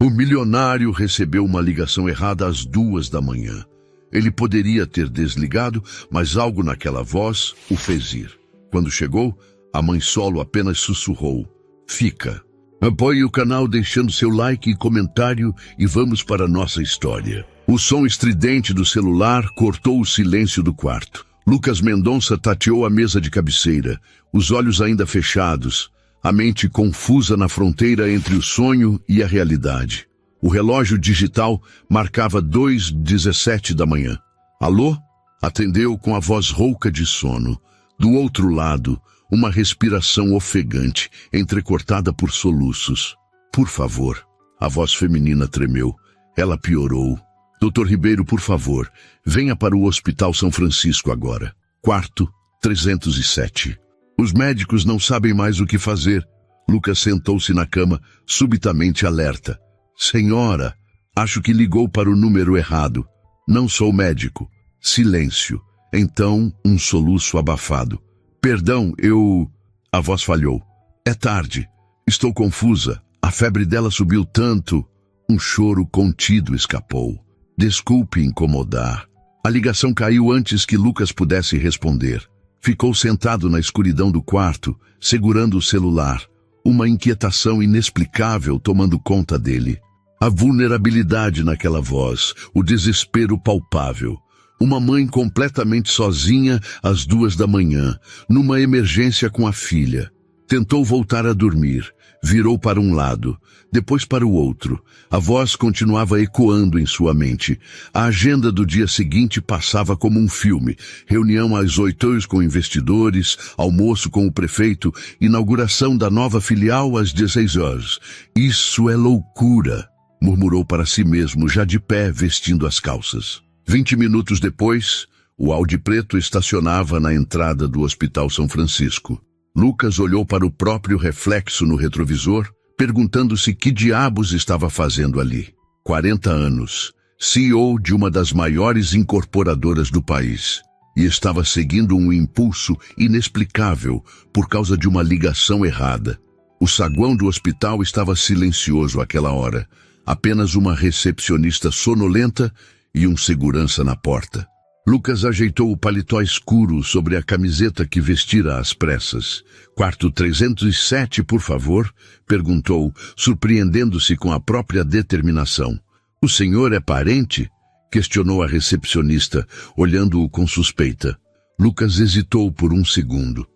O milionário recebeu uma ligação errada às 2 da manhã. Ele poderia ter desligado, mas algo naquela voz o fez ir. Quando chegou, a mãe solo apenas sussurrou: "Fica." Apoie o canal deixando seu like e comentário e vamos para a nossa história. O som estridente do celular cortou o silêncio do quarto. Lucas Mendonça tateou a mesa de cabeceira, os olhos ainda fechados, a mente confusa na fronteira entre o sonho e a realidade. O relógio digital marcava 2h17 da manhã. "Alô?" Atendeu com a voz rouca de sono. Do outro lado, uma respiração ofegante, entrecortada por soluços. "Por favor." A voz feminina tremeu. Ela piorou. "Dr. Ribeiro, por favor, venha para o Hospital São Francisco agora. Quarto 307. Os médicos não sabem mais o que fazer." Lucas sentou-se na cama, subitamente alerta. "Senhora, acho que ligou para o número errado. Não sou médico." Silêncio. Então, um soluço abafado. "Perdão, A voz falhou. "É tarde. Estou confusa. A febre dela subiu tanto." Um choro contido escapou. "Desculpe incomodar." A ligação caiu antes que Lucas pudesse responder. Ficou sentado na escuridão do quarto, segurando o celular. Uma inquietação inexplicável tomando conta dele. A vulnerabilidade naquela voz, o desespero palpável. Uma mãe completamente sozinha às 2 da manhã, numa emergência com a filha. Tentou voltar a dormir, virou para um lado, depois para o outro. A voz continuava ecoando em sua mente. A agenda do dia seguinte passava como um filme. Reunião às 8h com investidores, almoço com o prefeito, inauguração da nova filial às 16h. "Isso é loucura", murmurou para si mesmo, já de pé, vestindo as calças. 20 minutos depois, o Audi preto estacionava na entrada do Hospital São Francisco. Lucas olhou para o próprio reflexo no retrovisor, perguntando-se que diabos estava fazendo ali. 40 anos, CEO de uma das maiores incorporadoras do país, e estava seguindo um impulso inexplicável por causa de uma ligação errada. O saguão do hospital estava silencioso àquela hora, apenas uma recepcionista sonolenta e um segurança na porta. Lucas ajeitou o paletó escuro sobre a camiseta que vestira às pressas. "Quarto 307, por favor?" perguntou, surpreendendo-se com a própria determinação. "O senhor é parente?" questionou a recepcionista, olhando-o com suspeita. Lucas hesitou por um segundo.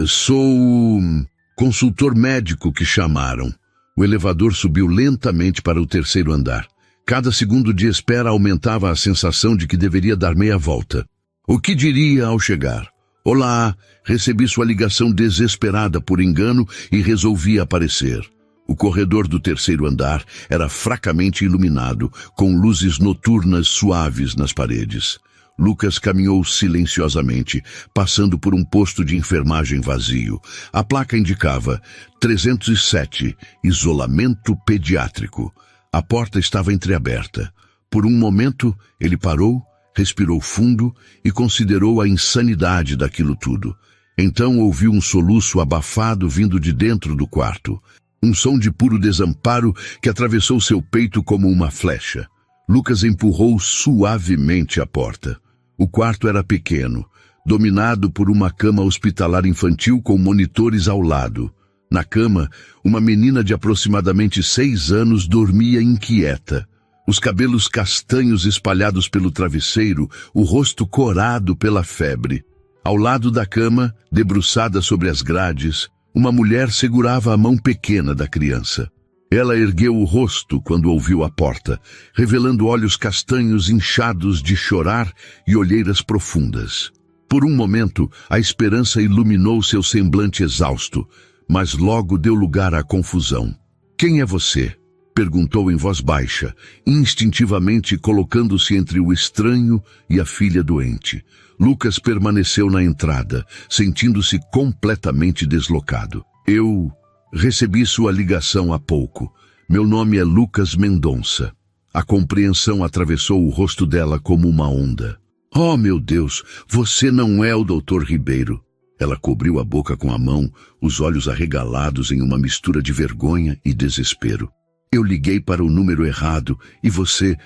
Sou o consultor médico que chamaram." O elevador subiu lentamente para o 3º andar. Cada segundo de espera aumentava a sensação de que deveria dar meia volta. O que diria ao chegar? "Olá, recebi sua ligação desesperada por engano e resolvi aparecer." O corredor do 3º andar era fracamente iluminado, com luzes noturnas suaves nas paredes. Lucas caminhou silenciosamente, passando por um posto de enfermagem vazio. A placa indicava 307, isolamento pediátrico. A porta estava entreaberta. Por um momento, ele parou, respirou fundo e considerou a insanidade daquilo tudo. Então ouviu um soluço abafado vindo de dentro do quarto. Um som de puro desamparo que atravessou seu peito como uma flecha. Lucas empurrou suavemente a porta. O quarto era pequeno, dominado por uma cama hospitalar infantil com monitores ao lado. Na cama, uma menina de aproximadamente 6 anos dormia inquieta. Os cabelos castanhos espalhados pelo travesseiro, o rosto corado pela febre. Ao lado da cama, debruçada sobre as grades, uma mulher segurava a mão pequena da criança. Ela ergueu o rosto quando ouviu a porta, revelando olhos castanhos inchados de chorar e olheiras profundas. Por um momento, a esperança iluminou seu semblante exausto, mas logo deu lugar à confusão. "Quem é você?" perguntou em voz baixa, instintivamente colocando-se entre o estranho e a filha doente. Lucas permaneceu na entrada, sentindo-se completamente deslocado. "Eu recebi sua ligação há pouco. Meu nome é Lucas Mendonça." A compreensão atravessou o rosto dela como uma onda. "Oh, meu Deus, você não é o Dr. Ribeiro." Ela cobriu a boca com a mão, os olhos arregalados em uma mistura de vergonha e desespero. Eu liguei para o número errado e você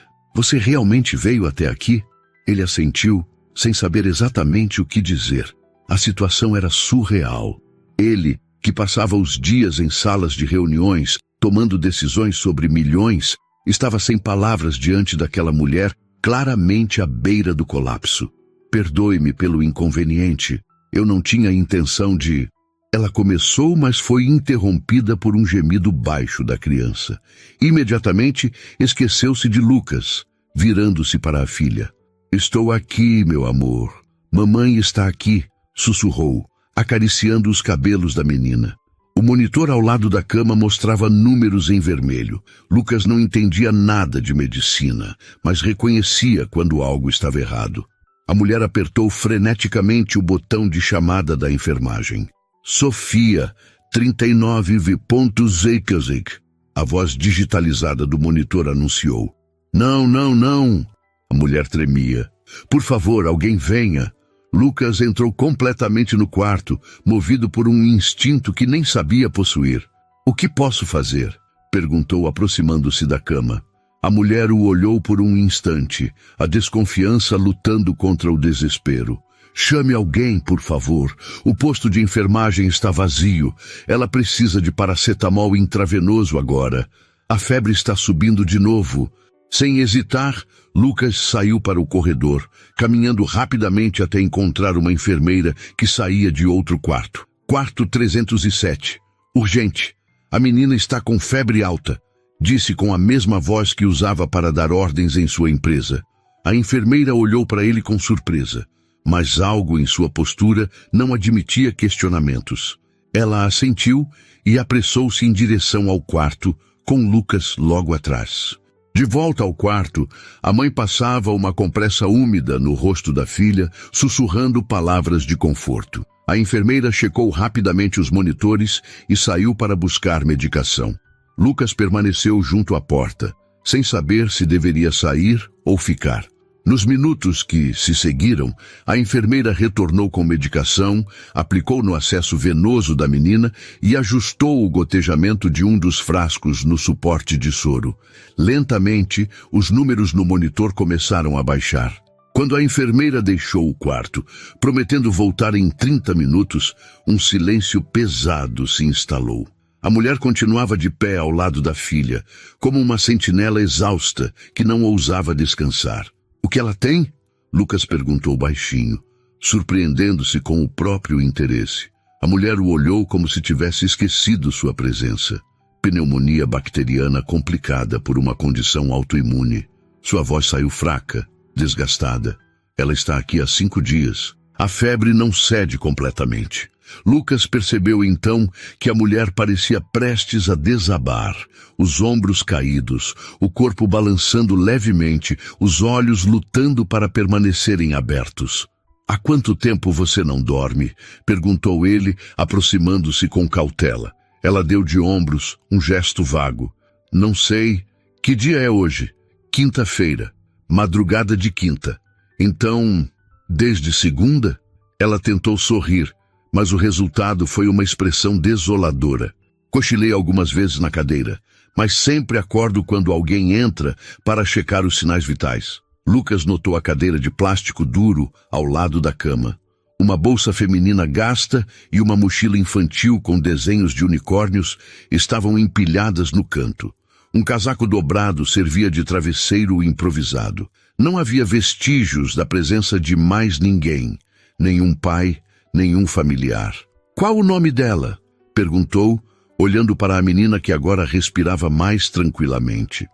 realmente veio até aqui? Ele assentiu, sem saber exatamente o que dizer. A situação era surreal. Ele, que passava os dias em salas de reuniões, tomando decisões sobre milhões, estava sem palavras diante daquela mulher, claramente à beira do colapso. Perdoe-me pelo inconveniente. Eu não tinha intenção de... Ela começou, mas foi interrompida por um gemido baixo da criança. Imediatamente, esqueceu-se de Lucas, virando-se para a filha. Estou aqui, meu amor. Mamãe está aqui, sussurrou, acariciando os cabelos da menina. O monitor ao lado da cama mostrava números em vermelho. Lucas não entendia nada de medicina, mas reconhecia quando algo estava errado. A mulher apertou freneticamente o botão de chamada da enfermagem. Sofia, 39,0. A voz digitalizada do monitor anunciou. Não, não, não. A mulher tremia. Por favor, alguém venha. Lucas entrou completamente no quarto, movido por um instinto que nem sabia possuir. O que posso fazer? Perguntou, aproximando-se da cama. A mulher o olhou por um instante, a desconfiança lutando contra o desespero. Chame alguém, por favor. O posto de enfermagem está vazio. Ela precisa de paracetamol intravenoso agora. A febre está subindo de novo. Sem hesitar, Lucas saiu para o corredor, caminhando rapidamente até encontrar uma enfermeira que saía de outro quarto. Quarto 307. Urgente. A menina está com febre alta, disse com a mesma voz que usava para dar ordens em sua empresa. A enfermeira olhou para ele com surpresa, mas algo em sua postura não admitia questionamentos. Ela assentiu e apressou-se em direção ao quarto, com Lucas logo atrás. De volta ao quarto, a mãe passava uma compressa úmida no rosto da filha, sussurrando palavras de conforto. A enfermeira checou rapidamente os monitores e saiu para buscar medicação. Lucas permaneceu junto à porta, sem saber se deveria sair ou ficar. Nos minutos que se seguiram, a enfermeira retornou com medicação, aplicou no acesso venoso da menina e ajustou o gotejamento de um dos frascos no suporte de soro. Lentamente, os números no monitor começaram a baixar. Quando a enfermeira deixou o quarto, prometendo voltar em 30 minutos, um silêncio pesado se instalou. A mulher continuava de pé ao lado da filha, como uma sentinela exausta que não ousava descansar. O que ela tem? Lucas perguntou baixinho, surpreendendo-se com o próprio interesse. A mulher o olhou como se tivesse esquecido sua presença. Pneumonia bacteriana complicada por uma condição autoimune. Sua voz saiu fraca, desgastada. Ela está aqui há 5 dias. A febre não cede completamente. Lucas percebeu então que a mulher parecia prestes a desabar, os ombros caídos, o corpo balançando levemente, os olhos lutando para permanecerem abertos. Há quanto tempo você não dorme? Perguntou ele, aproximando-se com cautela. Ela deu de ombros, um gesto vago. Não sei. Que dia é hoje? Quinta-feira. Madrugada de quinta. Então, desde segunda? Ela tentou sorrir, mas o resultado foi uma expressão desoladora. Cochilei algumas vezes na cadeira, mas sempre acordo quando alguém entra para checar os sinais vitais. Lucas notou a cadeira de plástico duro ao lado da cama. Uma bolsa feminina gasta e uma mochila infantil com desenhos de unicórnios estavam empilhadas no canto. Um casaco dobrado servia de travesseiro improvisado. Não havia vestígios da presença de mais ninguém, nenhum pai, nenhum familiar. Qual o nome dela? Perguntou, olhando para a menina que agora respirava mais tranquilamente.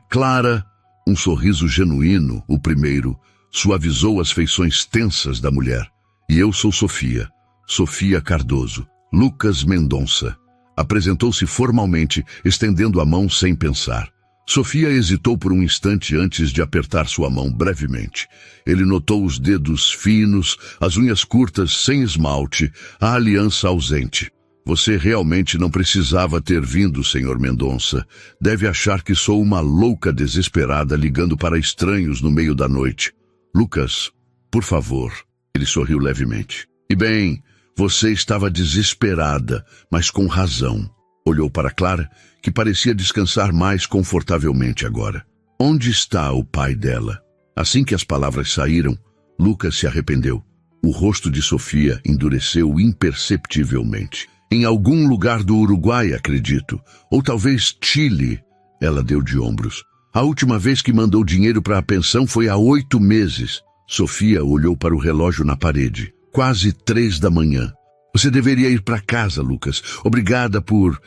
Clara, um sorriso genuíno, o primeiro, suavizou as feições tensas da mulher. E eu sou Sofia, Sofia Cardoso. Lucas Mendonça. Apresentou-se formalmente, estendendo a mão sem pensar. Sofia hesitou por um instante antes de apertar sua mão brevemente. Ele notou os dedos finos, as unhas curtas sem esmalte, a aliança ausente. Você realmente não precisava ter vindo, Sr. Mendonça. Deve achar que sou uma louca desesperada ligando para estranhos no meio da noite. Lucas, por favor. Ele sorriu levemente. E bem, você estava desesperada, mas com razão. Olhou para Clara, que parecia descansar mais confortavelmente agora. Onde está o pai dela? Assim que as palavras saíram, Lucas se arrependeu. O rosto de Sofia endureceu imperceptivelmente. Em algum lugar do Uruguai, acredito. Ou talvez Chile. Ela deu de ombros. A última vez que mandou dinheiro para a pensão foi há 8 meses. Sofia olhou para o relógio na parede. Quase 3 da manhã. Você deveria ir para casa, Lucas. Obrigada por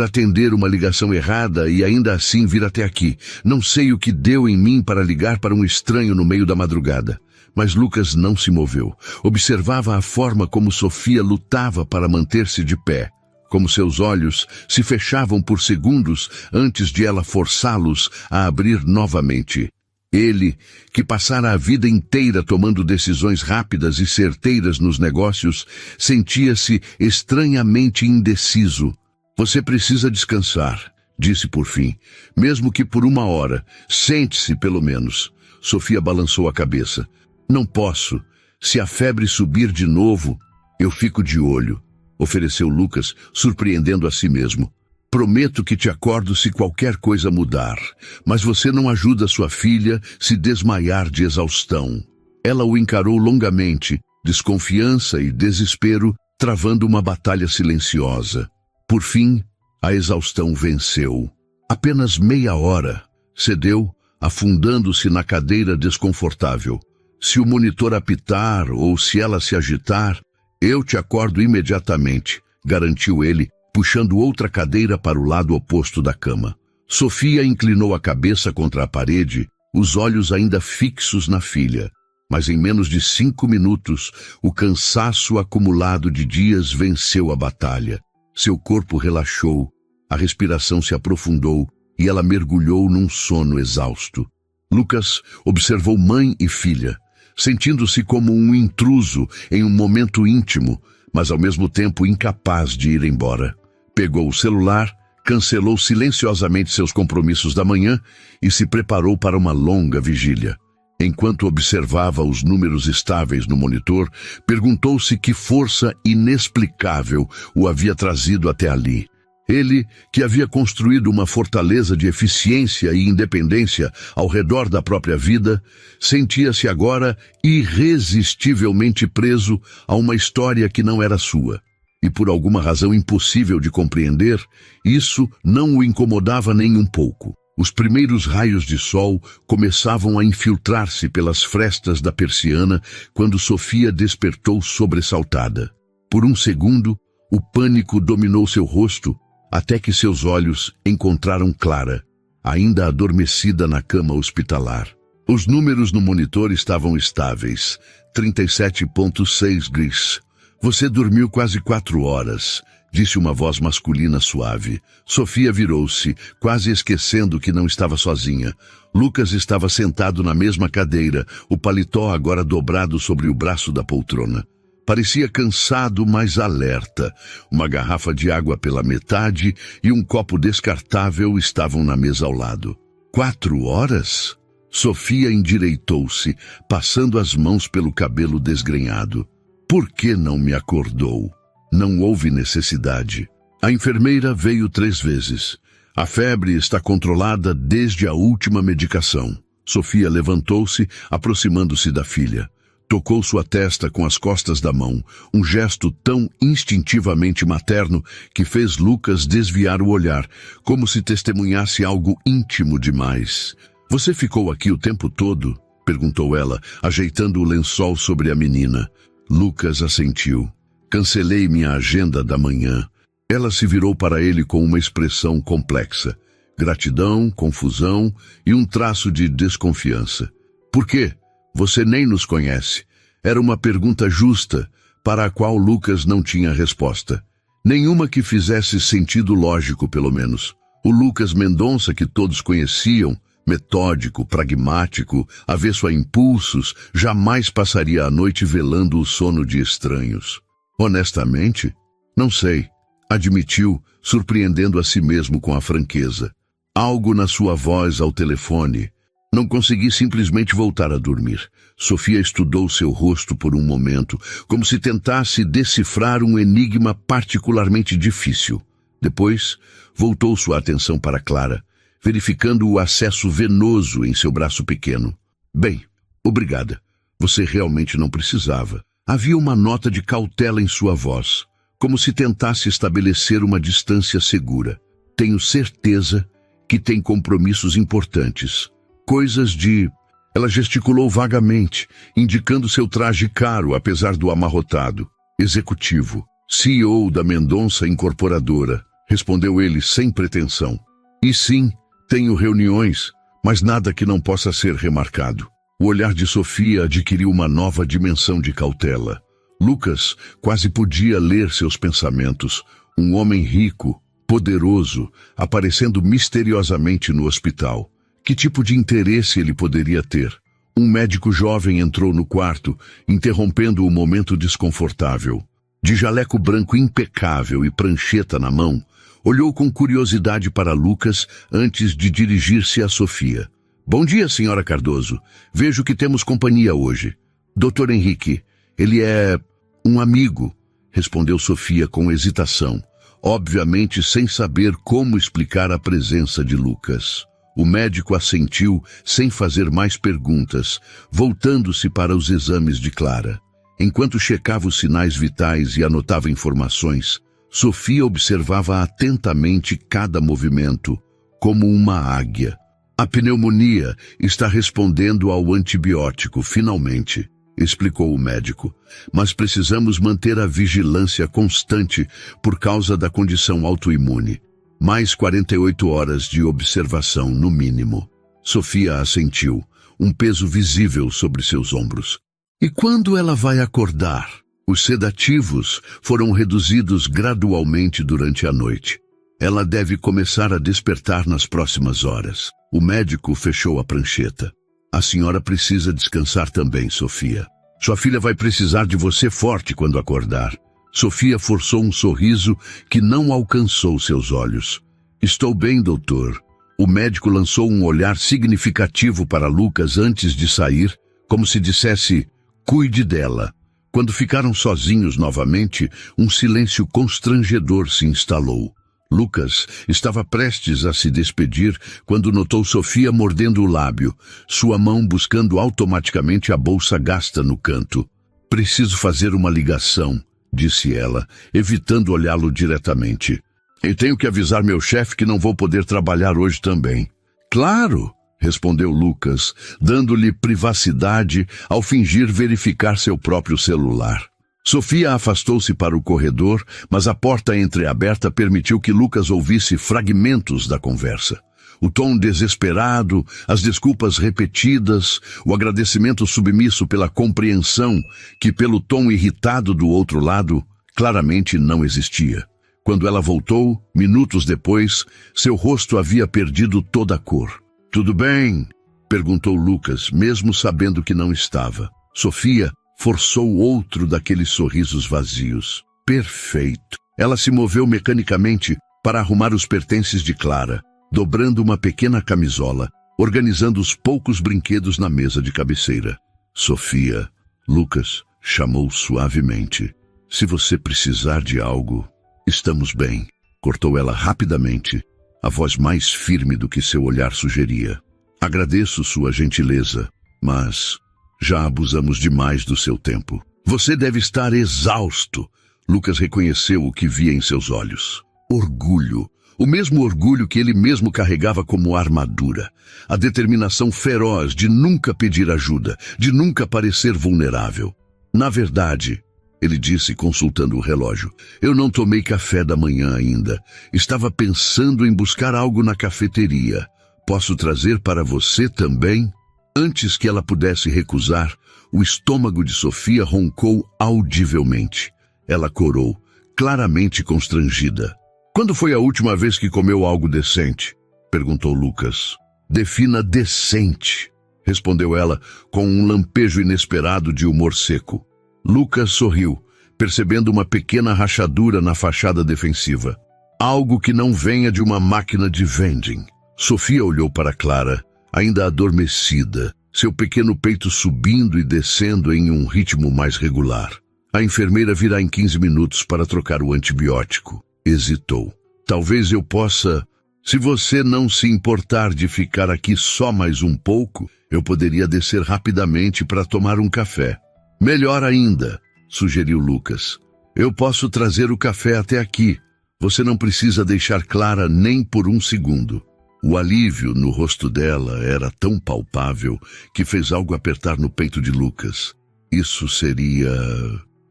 atender uma ligação errada e ainda assim vir até aqui. Não sei o que deu em mim para ligar para um estranho no meio da madrugada. Mas Lucas não se moveu. Observava a forma como Sofia lutava para manter-se de pé. Como seus olhos se fechavam por segundos antes de ela forçá-los a abrir novamente. Ele, que passara a vida inteira tomando decisões rápidas e certeiras nos negócios, sentia-se estranhamente indeciso. Você precisa descansar, disse por fim. Mesmo que por 1 hora. Sente-se, pelo menos. Sofia balançou a cabeça. Não posso. Se a febre subir de novo, eu fico de olho, ofereceu Lucas, surpreendendo a si mesmo. Prometo que te acordo se qualquer coisa mudar, mas você não ajuda sua filha se desmaiar de exaustão. Ela o encarou longamente, desconfiança e desespero, travando uma batalha silenciosa. Por fim, a exaustão venceu. Apenas meia hora. Cedeu, afundando-se na cadeira desconfortável. Se o monitor apitar ou se ela se agitar, eu te acordo imediatamente, garantiu ele, puxando outra cadeira para o lado oposto da cama. Sofia inclinou a cabeça contra a parede, os olhos ainda fixos na filha. Mas em menos de 5 minutos, o cansaço acumulado de dias venceu a batalha. Seu corpo relaxou, a respiração se aprofundou e ela mergulhou num sono exausto. Lucas observou mãe e filha, sentindo-se como um intruso em um momento íntimo, mas ao mesmo tempo incapaz de ir embora. Pegou o celular, cancelou silenciosamente seus compromissos da manhã e se preparou para uma longa vigília. Enquanto observava os números estáveis no monitor, perguntou-se que força inexplicável o havia trazido até ali. Ele, que havia construído uma fortaleza de eficiência e independência ao redor da própria vida, sentia-se agora irresistivelmente preso a uma história que não era sua. E por alguma razão impossível de compreender, isso não o incomodava nem um pouco. Os primeiros raios de sol começavam a infiltrar-se pelas frestas da persiana quando Sofia despertou sobressaltada. Por um segundo, o pânico dominou seu rosto, até que seus olhos encontraram Clara, ainda adormecida na cama hospitalar. Os números no monitor estavam estáveis, 37,6 gris. Você dormiu quase 4 horas, disse uma voz masculina suave. Sofia virou-se, quase esquecendo que não estava sozinha. Lucas estava sentado na mesma cadeira, o paletó agora dobrado sobre o braço da poltrona. Parecia cansado, mas alerta. Uma garrafa de água pela metade e um copo descartável estavam na mesa ao lado. 4 horas? Sofia endireitou-se, passando as mãos pelo cabelo desgrenhado. Por que não me acordou? Não houve necessidade. A enfermeira veio 3 vezes. A febre está controlada desde a última medicação. Sofia levantou-se, aproximando-se da filha. Tocou sua testa com as costas da mão, um gesto tão instintivamente materno que fez Lucas desviar o olhar, como se testemunhasse algo íntimo demais. Você ficou aqui o tempo todo? Perguntou ela, ajeitando o lençol sobre a menina. Lucas assentiu. Cancelei minha agenda da manhã. Ela se virou para ele com uma expressão complexa. Gratidão, confusão e um traço de desconfiança. Por quê? Você nem nos conhece. Era uma pergunta justa, para a qual Lucas não tinha resposta. Nenhuma que fizesse sentido lógico, pelo menos. O Lucas Mendonça, que todos conheciam, metódico, pragmático, avesso a impulsos, jamais passaria a noite velando o sono de estranhos. Honestamente, não sei, admitiu, surpreendendo a si mesmo com a franqueza. Algo na sua voz ao telefone. Não consegui simplesmente voltar a dormir. Sofia estudou seu rosto por um momento, como se tentasse decifrar um enigma particularmente difícil. Depois, voltou sua atenção para Clara, verificando o acesso venoso em seu braço pequeno. Bem, obrigada. Você realmente não precisava. Havia uma nota de cautela em sua voz, como se tentasse estabelecer uma distância segura. Tenho certeza que tem compromissos importantes. Coisas de... Ela gesticulou vagamente, indicando seu traje caro, apesar do amarrotado. Executivo, CEO da Mendonça Incorporadora, respondeu ele sem pretensão. E sim, tenho reuniões, mas nada que não possa ser remarcado. O olhar de Sofia adquiriu uma nova dimensão de cautela. Lucas quase podia ler seus pensamentos. Um homem rico, poderoso, aparecendo misteriosamente no hospital. Que tipo de interesse ele poderia ter? Um médico jovem entrou no quarto, interrompendo o momento desconfortável. De jaleco branco impecável e prancheta na mão, olhou com curiosidade para Lucas antes de dirigir-se a Sofia. Bom dia, senhora Cardoso. Vejo que temos companhia hoje. Dr. Henrique, ele é um amigo, respondeu Sofia com hesitação, obviamente sem saber como explicar a presença de Lucas. O médico assentiu sem fazer mais perguntas, voltando-se para os exames de Clara. Enquanto checava os sinais vitais e anotava informações, Sofia observava atentamente cada movimento, como uma águia. A pneumonia está respondendo ao antibiótico, finalmente, explicou o médico. Mas precisamos manter a vigilância constante por causa da condição autoimune. Mais 48 horas de observação, no mínimo. Sofia assentiu, um peso visível sobre seus ombros. E quando ela vai acordar? Os sedativos foram reduzidos gradualmente durante a noite. Ela deve começar a despertar nas próximas horas. O médico fechou a prancheta. A senhora precisa descansar também, Sofia. Sua filha vai precisar de você forte quando acordar. Sofia forçou um sorriso que não alcançou seus olhos. Estou bem, doutor. O médico lançou um olhar significativo para Lucas antes de sair, como se dissesse, cuide dela. Quando ficaram sozinhos novamente, um silêncio constrangedor se instalou. Lucas estava prestes a se despedir quando notou Sofia mordendo o lábio, sua mão buscando automaticamente a bolsa gasta no canto. Preciso fazer uma ligação, disse ela, evitando olhá-lo diretamente. E tenho que avisar meu chefe que não vou poder trabalhar hoje também. Claro, respondeu Lucas, dando-lhe privacidade ao fingir verificar seu próprio celular. Sofia afastou-se para o corredor, mas a porta entreaberta permitiu que Lucas ouvisse fragmentos da conversa. O tom desesperado, as desculpas repetidas, o agradecimento submisso pela compreensão que, pelo tom irritado do outro lado, claramente não existia. Quando ela voltou, minutos depois, seu rosto havia perdido toda a cor. Tudo bem? Perguntou Lucas, mesmo sabendo que não estava. Sofia forçou outro daqueles sorrisos vazios. Perfeito. Ela se moveu mecanicamente para arrumar os pertences de Clara, dobrando uma pequena camisola, organizando os poucos brinquedos na mesa de cabeceira. Sofia, Lucas chamou suavemente. Se você precisar de algo, estamos bem. Cortou ela rapidamente, a voz mais firme do que seu olhar sugeria. Agradeço sua gentileza, mas já abusamos demais do seu tempo. Você deve estar exausto. Lucas reconheceu o que via em seus olhos. Orgulho. O mesmo orgulho que ele mesmo carregava como armadura. A determinação feroz de nunca pedir ajuda, de nunca parecer vulnerável. Na verdade, ele disse consultando o relógio, eu não tomei café da manhã ainda. Estava pensando em buscar algo na cafeteria. Posso trazer para você também? Antes que ela pudesse recusar, o estômago de Sofia roncou audivelmente. Ela corou, claramente constrangida. Quando foi a última vez que comeu algo decente? Perguntou Lucas. Defina decente, respondeu ela com um lampejo inesperado de humor seco. Lucas sorriu, percebendo uma pequena rachadura na fachada defensiva. Algo que não venha de uma máquina de vending. Sofia olhou para Clara, ainda adormecida, seu pequeno peito subindo e descendo em um ritmo mais regular. A enfermeira virá em 15 minutos para trocar o antibiótico. Hesitou. Talvez eu possa... Se você não se importar de ficar aqui só mais um pouco, eu poderia descer rapidamente para tomar um café. Melhor ainda, sugeriu Lucas. Eu posso trazer o café até aqui. Você não precisa deixar Clara nem por um segundo. O alívio no rosto dela era tão palpável que fez algo apertar no peito de Lucas. Isso seria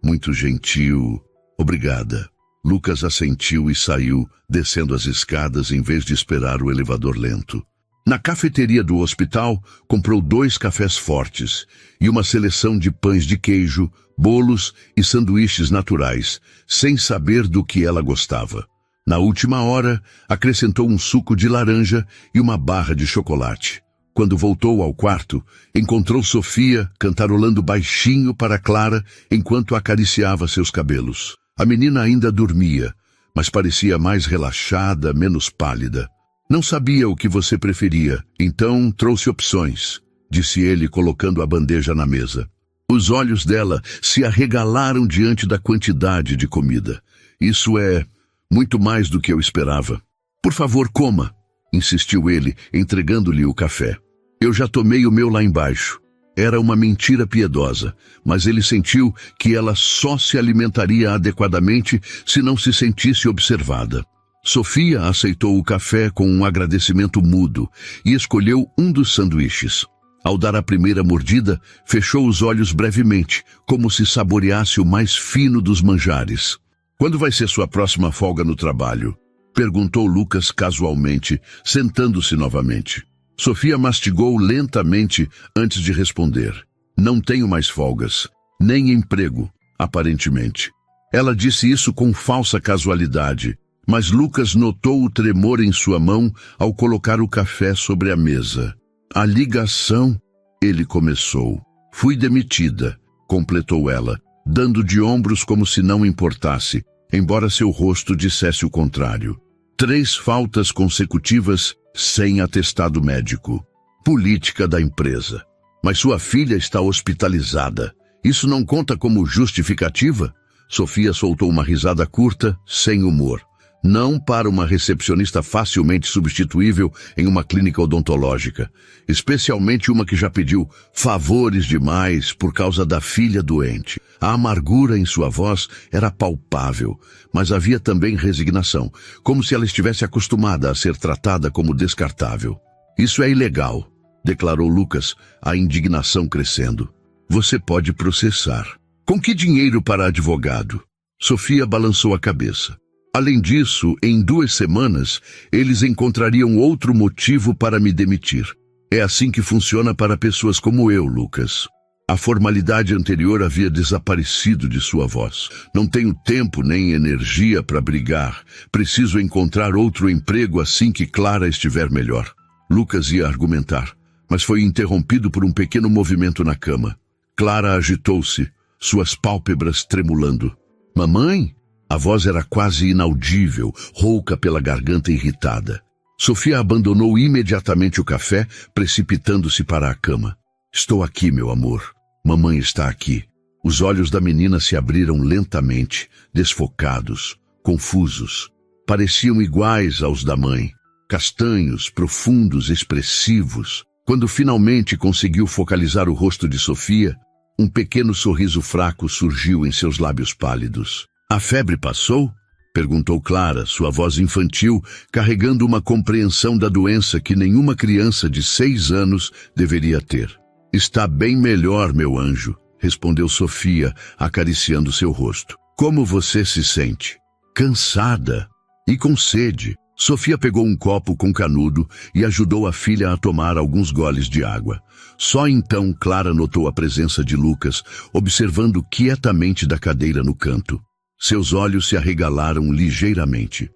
muito gentil. Obrigada. Lucas assentiu e saiu, descendo as escadas em vez de esperar o elevador lento. Na cafeteria do hospital, comprou 2 cafés fortes e uma seleção de pães de queijo, bolos e sanduíches naturais, sem saber do que ela gostava. Na última hora, acrescentou um suco de laranja e uma barra de chocolate. Quando voltou ao quarto, encontrou Sofia cantarolando baixinho para Clara enquanto acariciava seus cabelos. A menina ainda dormia, mas parecia mais relaxada, menos pálida. Não sabia o que você preferia, então trouxe opções, disse ele colocando a bandeja na mesa. Os olhos dela se arregalaram diante da quantidade de comida. Isso é muito mais do que eu esperava. Por favor, coma, insistiu ele, entregando-lhe o café. Eu já tomei o meu lá embaixo. Era uma mentira piedosa, mas ele sentiu que ela só se alimentaria adequadamente se não se sentisse observada. Sofia aceitou o café com um agradecimento mudo e escolheu um dos sanduíches. Ao dar a primeira mordida, fechou os olhos brevemente, como se saboreasse o mais fino dos manjares. Quando vai ser sua próxima folga no trabalho? Perguntou Lucas casualmente, sentando-se novamente. Sofia mastigou lentamente antes de responder. Não tenho mais folgas, nem emprego, aparentemente. Ela disse isso com falsa casualidade, mas Lucas notou o tremor em sua mão ao colocar o café sobre a mesa. A ligação, ele começou. Fui demitida, completou ela, dando de ombros como se não importasse, embora seu rosto dissesse o contrário. 3 faltas consecutivas sem atestado médico. Política da empresa. Mas sua filha está hospitalizada. Isso não conta como justificativa? Sofia soltou uma risada curta, sem humor. Não para uma recepcionista facilmente substituível em uma clínica odontológica, especialmente uma que já pediu favores demais por causa da filha doente. A amargura em sua voz era palpável, mas havia também resignação, como se ela estivesse acostumada a ser tratada como descartável. Isso é ilegal, declarou Lucas, a indignação crescendo. Você pode processar. Com que dinheiro para advogado? Sofia balançou a cabeça. Além disso, em 2 semanas, eles encontrariam outro motivo para me demitir. É assim que funciona para pessoas como eu, Lucas. A formalidade anterior havia desaparecido de sua voz. Não tenho tempo nem energia para brigar. Preciso encontrar outro emprego assim que Clara estiver melhor. Lucas ia argumentar, mas foi interrompido por um pequeno movimento na cama. Clara agitou-se, suas pálpebras tremulando. Mamãe? A voz era quase inaudível, rouca pela garganta irritada. Sofia abandonou imediatamente o café, precipitando-se para a cama. Estou aqui, meu amor. Mamãe está aqui. Os olhos da menina se abriram lentamente, desfocados, confusos. Pareciam iguais aos da mãe. Castanhos, profundos, expressivos. Quando finalmente conseguiu focalizar o rosto de Sofia, um pequeno sorriso fraco surgiu em seus lábios pálidos. A febre passou? Perguntou Clara, sua voz infantil, carregando uma compreensão da doença que nenhuma criança de 6 anos deveria ter. Está bem melhor, meu anjo, respondeu Sofia, acariciando seu rosto. Como você se sente? Cansada e com sede. Sofia pegou um copo com canudo e ajudou a filha a tomar alguns goles de água. Só então Clara notou a presença de Lucas, observando quietamente da cadeira no canto. Seus olhos se arregalaram ligeiramente.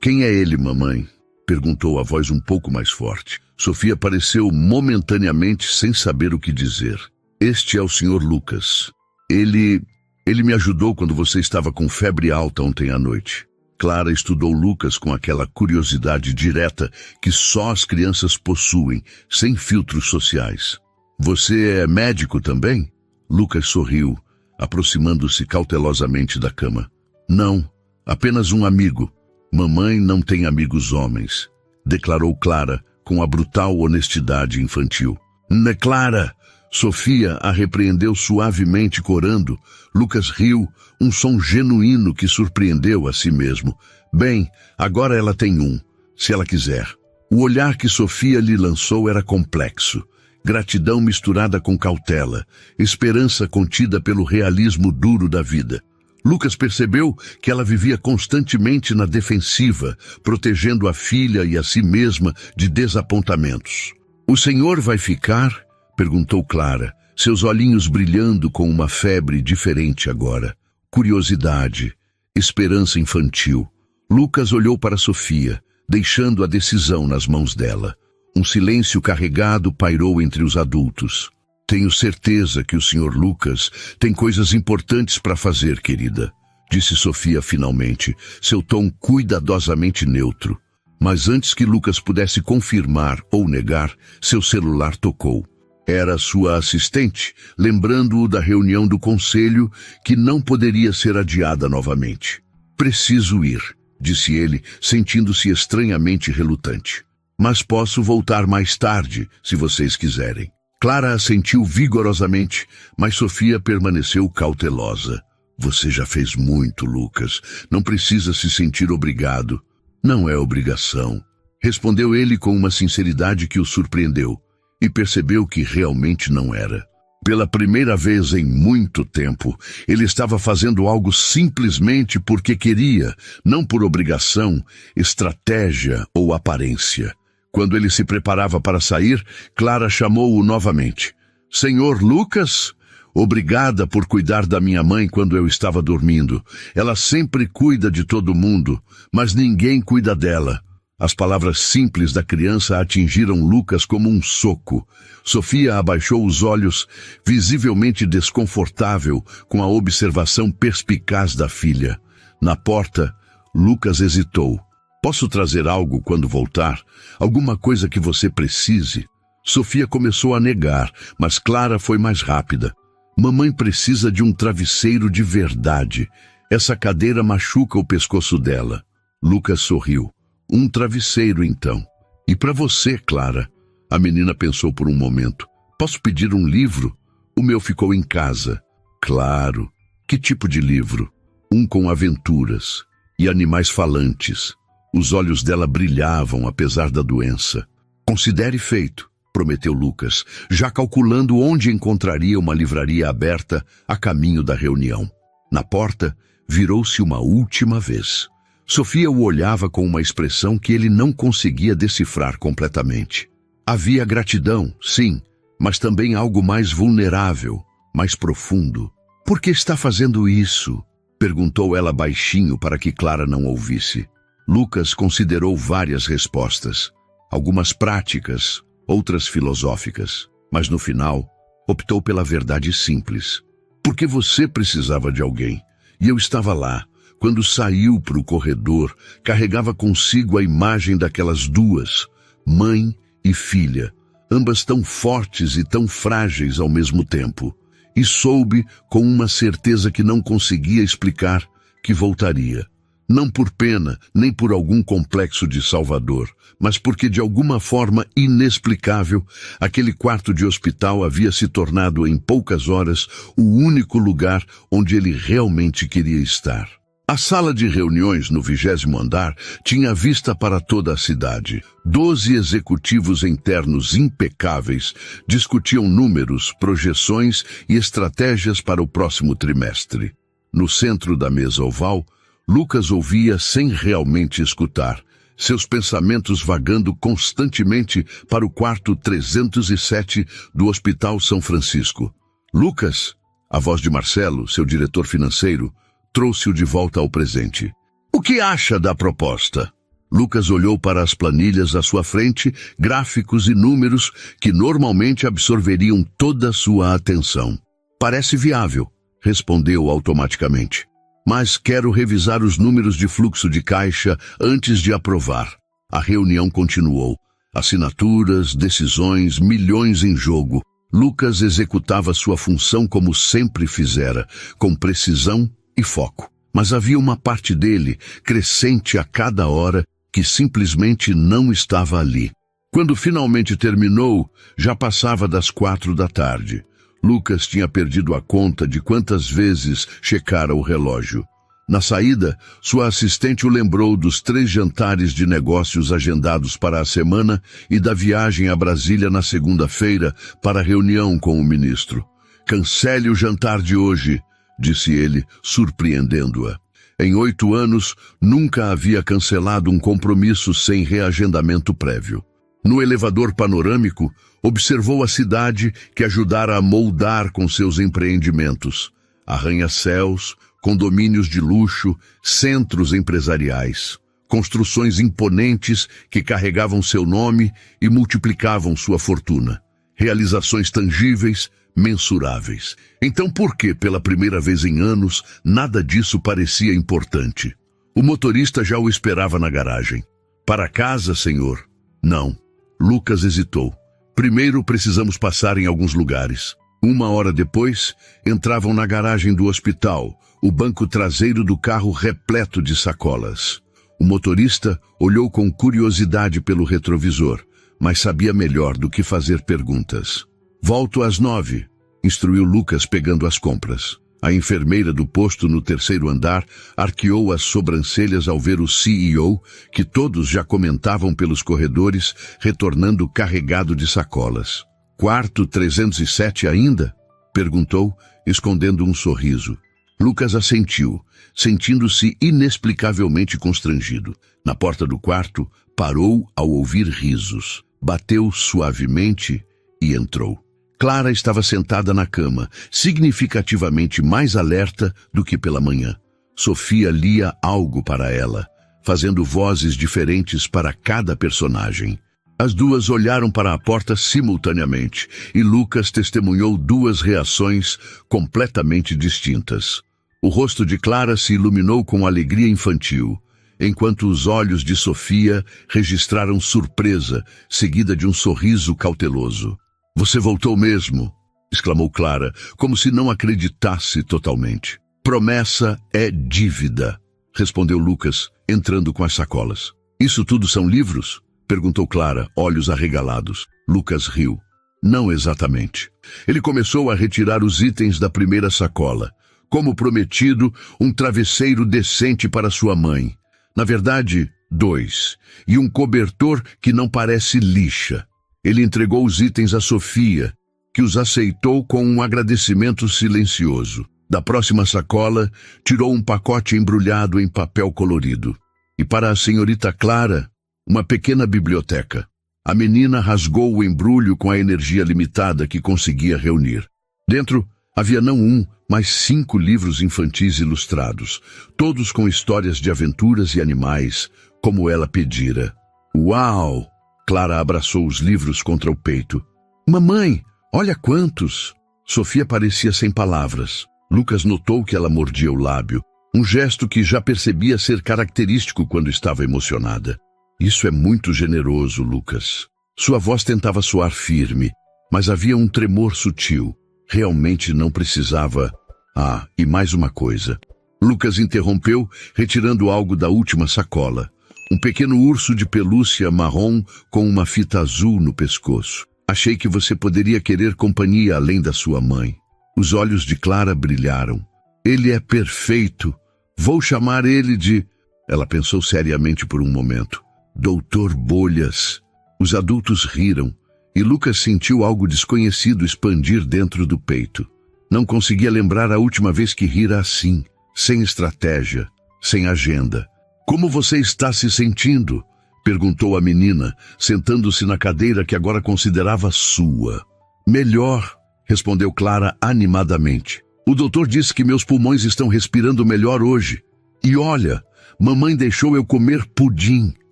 Quem é ele, mamãe? Perguntou a voz um pouco mais forte. Sofia pareceu momentaneamente sem saber o que dizer. Este é o Sr. Lucas. Ele me ajudou quando você estava com febre alta ontem à noite. Clara estudou Lucas com aquela curiosidade direta que só as crianças possuem, sem filtros sociais. Você é médico também? Lucas sorriu, aproximando-se cautelosamente da cama. Não, apenas um amigo. Mamãe não tem amigos homens, declarou Clara com a brutal honestidade infantil. Né, Clara? Sofia a repreendeu suavemente, corando. Lucas riu, um som genuíno que surpreendeu a si mesmo. Bem, agora ela tem um, se ela quiser. O olhar que Sofia lhe lançou era complexo. Gratidão misturada com cautela, esperança contida pelo realismo duro da vida. Lucas percebeu que ela vivia constantemente na defensiva, protegendo a filha e a si mesma de desapontamentos. O senhor vai ficar? Perguntou Clara, seus olhinhos brilhando com uma febre diferente agora. Curiosidade, esperança infantil. Lucas olhou para Sofia, deixando a decisão nas mãos dela. Um silêncio carregado pairou entre os adultos. Tenho certeza que o Sr. Lucas tem coisas importantes para fazer, querida, disse Sofia finalmente, seu tom cuidadosamente neutro. Mas antes que Lucas pudesse confirmar ou negar, seu celular tocou. Era sua assistente, lembrando-o da reunião do conselho que não poderia ser adiada novamente. Preciso ir, disse ele, sentindo-se estranhamente relutante. Mas posso voltar mais tarde, se vocês quiserem. Clara assentiu vigorosamente, mas Sofia permaneceu cautelosa. Você já fez muito, Lucas. Não precisa se sentir obrigado. Não é obrigação, respondeu ele com uma sinceridade que o surpreendeu, e percebeu que realmente não era. Pela primeira vez em muito tempo, ele estava fazendo algo simplesmente porque queria, não por obrigação, estratégia ou aparência. Quando ele se preparava para sair, Clara chamou-o novamente. Senhor Lucas? Obrigada por cuidar da minha mãe quando eu estava dormindo. Ela sempre cuida de todo mundo, mas ninguém cuida dela. As palavras simples da criança atingiram Lucas como um soco. Sofia abaixou os olhos, visivelmente desconfortável com a observação perspicaz da filha. Na porta, Lucas hesitou. Posso trazer algo quando voltar? Alguma coisa que você precise? Sofia começou a negar, mas Clara foi mais rápida. Mamãe precisa de um travesseiro de verdade. Essa cadeira machuca o pescoço dela. Lucas sorriu. Um travesseiro, então. E para você, Clara? A menina pensou por um momento. Posso pedir um livro? O meu ficou em casa. Claro. Que tipo de livro? Um com aventuras e animais falantes. Os olhos dela brilhavam apesar da doença. Considere feito, prometeu Lucas, já calculando onde encontraria uma livraria aberta a caminho da reunião. Na porta, virou-se uma última vez. Sofia o olhava com uma expressão que ele não conseguia decifrar completamente. Havia gratidão, sim, mas também algo mais vulnerável, mais profundo. Por que está fazendo isso? Perguntou ela baixinho para que Clara não ouvisse. Lucas considerou várias respostas, algumas práticas, outras filosóficas, mas no final optou pela verdade simples. Porque você precisava de alguém, e eu estava lá. Quando saiu para o corredor, carregava consigo a imagem daquelas duas, mãe e filha, ambas tão fortes e tão frágeis ao mesmo tempo, e soube, com uma certeza que não conseguia explicar, que voltaria. Não por pena, nem por algum complexo de salvador, mas porque de alguma forma inexplicável, aquele quarto de hospital havia se tornado em poucas horas o único lugar onde ele realmente queria estar. A sala de reuniões no 20º andar tinha vista para toda a cidade. 12 executivos internos impecáveis discutiam números, projeções e estratégias para o próximo trimestre. No centro da mesa oval, Lucas ouvia sem realmente escutar, seus pensamentos vagando constantemente para o quarto 307 do Hospital São Francisco. Lucas, a voz de Marcelo, seu diretor financeiro, trouxe-o de volta ao presente. O que acha da proposta? Lucas olhou para as planilhas à sua frente, gráficos e números que normalmente absorveriam toda a sua atenção. Parece viável, respondeu automaticamente. Mas quero revisar os números de fluxo de caixa antes de aprovar. A reunião continuou. Assinaturas, decisões, milhões em jogo. Lucas executava sua função como sempre fizera, com precisão e foco. mas havia uma parte dele, crescente a cada hora, que simplesmente não estava ali. Quando finalmente terminou, já passava das 4 da tarde. Lucas tinha perdido a conta de quantas vezes checara o relógio. Na saída, sua assistente o lembrou dos 3 jantares de negócios agendados para a semana e da viagem a Brasília na segunda-feira para a reunião com o ministro. "Cancele o jantar de hoje", disse ele, surpreendendo-a. Em 8 anos, nunca havia cancelado um compromisso sem reagendamento prévio. No elevador panorâmico, observou a cidade que ajudara a moldar com seus empreendimentos. Arranha-céus, condomínios de luxo, centros empresariais, construções imponentes que carregavam seu nome e multiplicavam sua fortuna. Realizações tangíveis, mensuráveis. Então por que, pela primeira vez em anos, nada disso parecia importante? O motorista já o esperava na garagem. "Para casa, senhor?" "Não." Lucas hesitou. "Primeiro precisamos passar em alguns lugares." 1 hora depois, entravam na garagem do hospital, o banco traseiro do carro repleto de sacolas. O motorista olhou com curiosidade pelo retrovisor, mas sabia melhor do que fazer perguntas. "Volto às 9, instruiu Lucas pegando as compras. A enfermeira do posto no 3º andar arqueou as sobrancelhas ao ver o CEO, que todos já comentavam pelos corredores, retornando carregado de sacolas. "Quarto 307 ainda?" perguntou, escondendo um sorriso. Lucas assentiu, sentindo-se inexplicavelmente constrangido. Na porta do quarto, parou ao ouvir risos. Bateu suavemente e entrou. Clara estava sentada na cama, significativamente mais alerta do que pela manhã. Sofia lia algo para ela, fazendo vozes diferentes para cada personagem. As duas olharam para a porta simultaneamente, e Lucas testemunhou 2 reações completamente distintas. O rosto de Clara se iluminou com alegria infantil, enquanto os olhos de Sofia registraram surpresa, seguida de um sorriso cauteloso. "Você voltou mesmo?" exclamou Clara, como se não acreditasse totalmente. "Promessa é dívida", respondeu Lucas, entrando com as sacolas. "Isso tudo são livros?" perguntou Clara, olhos arregalados. Lucas riu. "Não exatamente." Ele começou a retirar os itens da primeira sacola. Como prometido, um travesseiro decente para sua mãe. Na verdade, 2. E um cobertor que não parece lixa. Ele entregou os itens a Sofia, que os aceitou com um agradecimento silencioso. Da próxima sacola, tirou um pacote embrulhado em papel colorido. E para a senhorita Clara, uma pequena biblioteca. A menina rasgou o embrulho com a energia limitada que conseguia reunir. Dentro havia não 1, mas 5 livros infantis ilustrados, todos com histórias de aventuras e animais, como ela pedira. "Uau!" Clara abraçou os livros contra o peito. "Mamãe, olha quantos!" Sofia parecia sem palavras. Lucas notou que ela mordia o lábio, um gesto que já percebia ser característico quando estava emocionada. "Isso é muito generoso, Lucas." Sua voz tentava soar firme, mas havia um tremor sutil. Realmente não precisava... "Ah, e mais uma coisa." Lucas interrompeu, retirando algo da última sacola. Um pequeno urso de pelúcia marrom com uma fita azul no pescoço. "Achei que você poderia querer companhia além da sua mãe." Os olhos de Clara brilharam. "Ele é perfeito. Vou chamar ele de..." Ela pensou seriamente por um momento. "Doutor Bolhas." Os adultos riram, e Lucas sentiu algo desconhecido expandir dentro do peito. Não conseguia lembrar a última vez que rira assim, sem estratégia, sem agenda. "Como você está se sentindo?" perguntou a menina, sentando-se na cadeira que agora considerava sua. "Melhor", respondeu Clara animadamente. "O doutor disse que meus pulmões estão respirando melhor hoje. E olha, mamãe deixou eu comer pudim."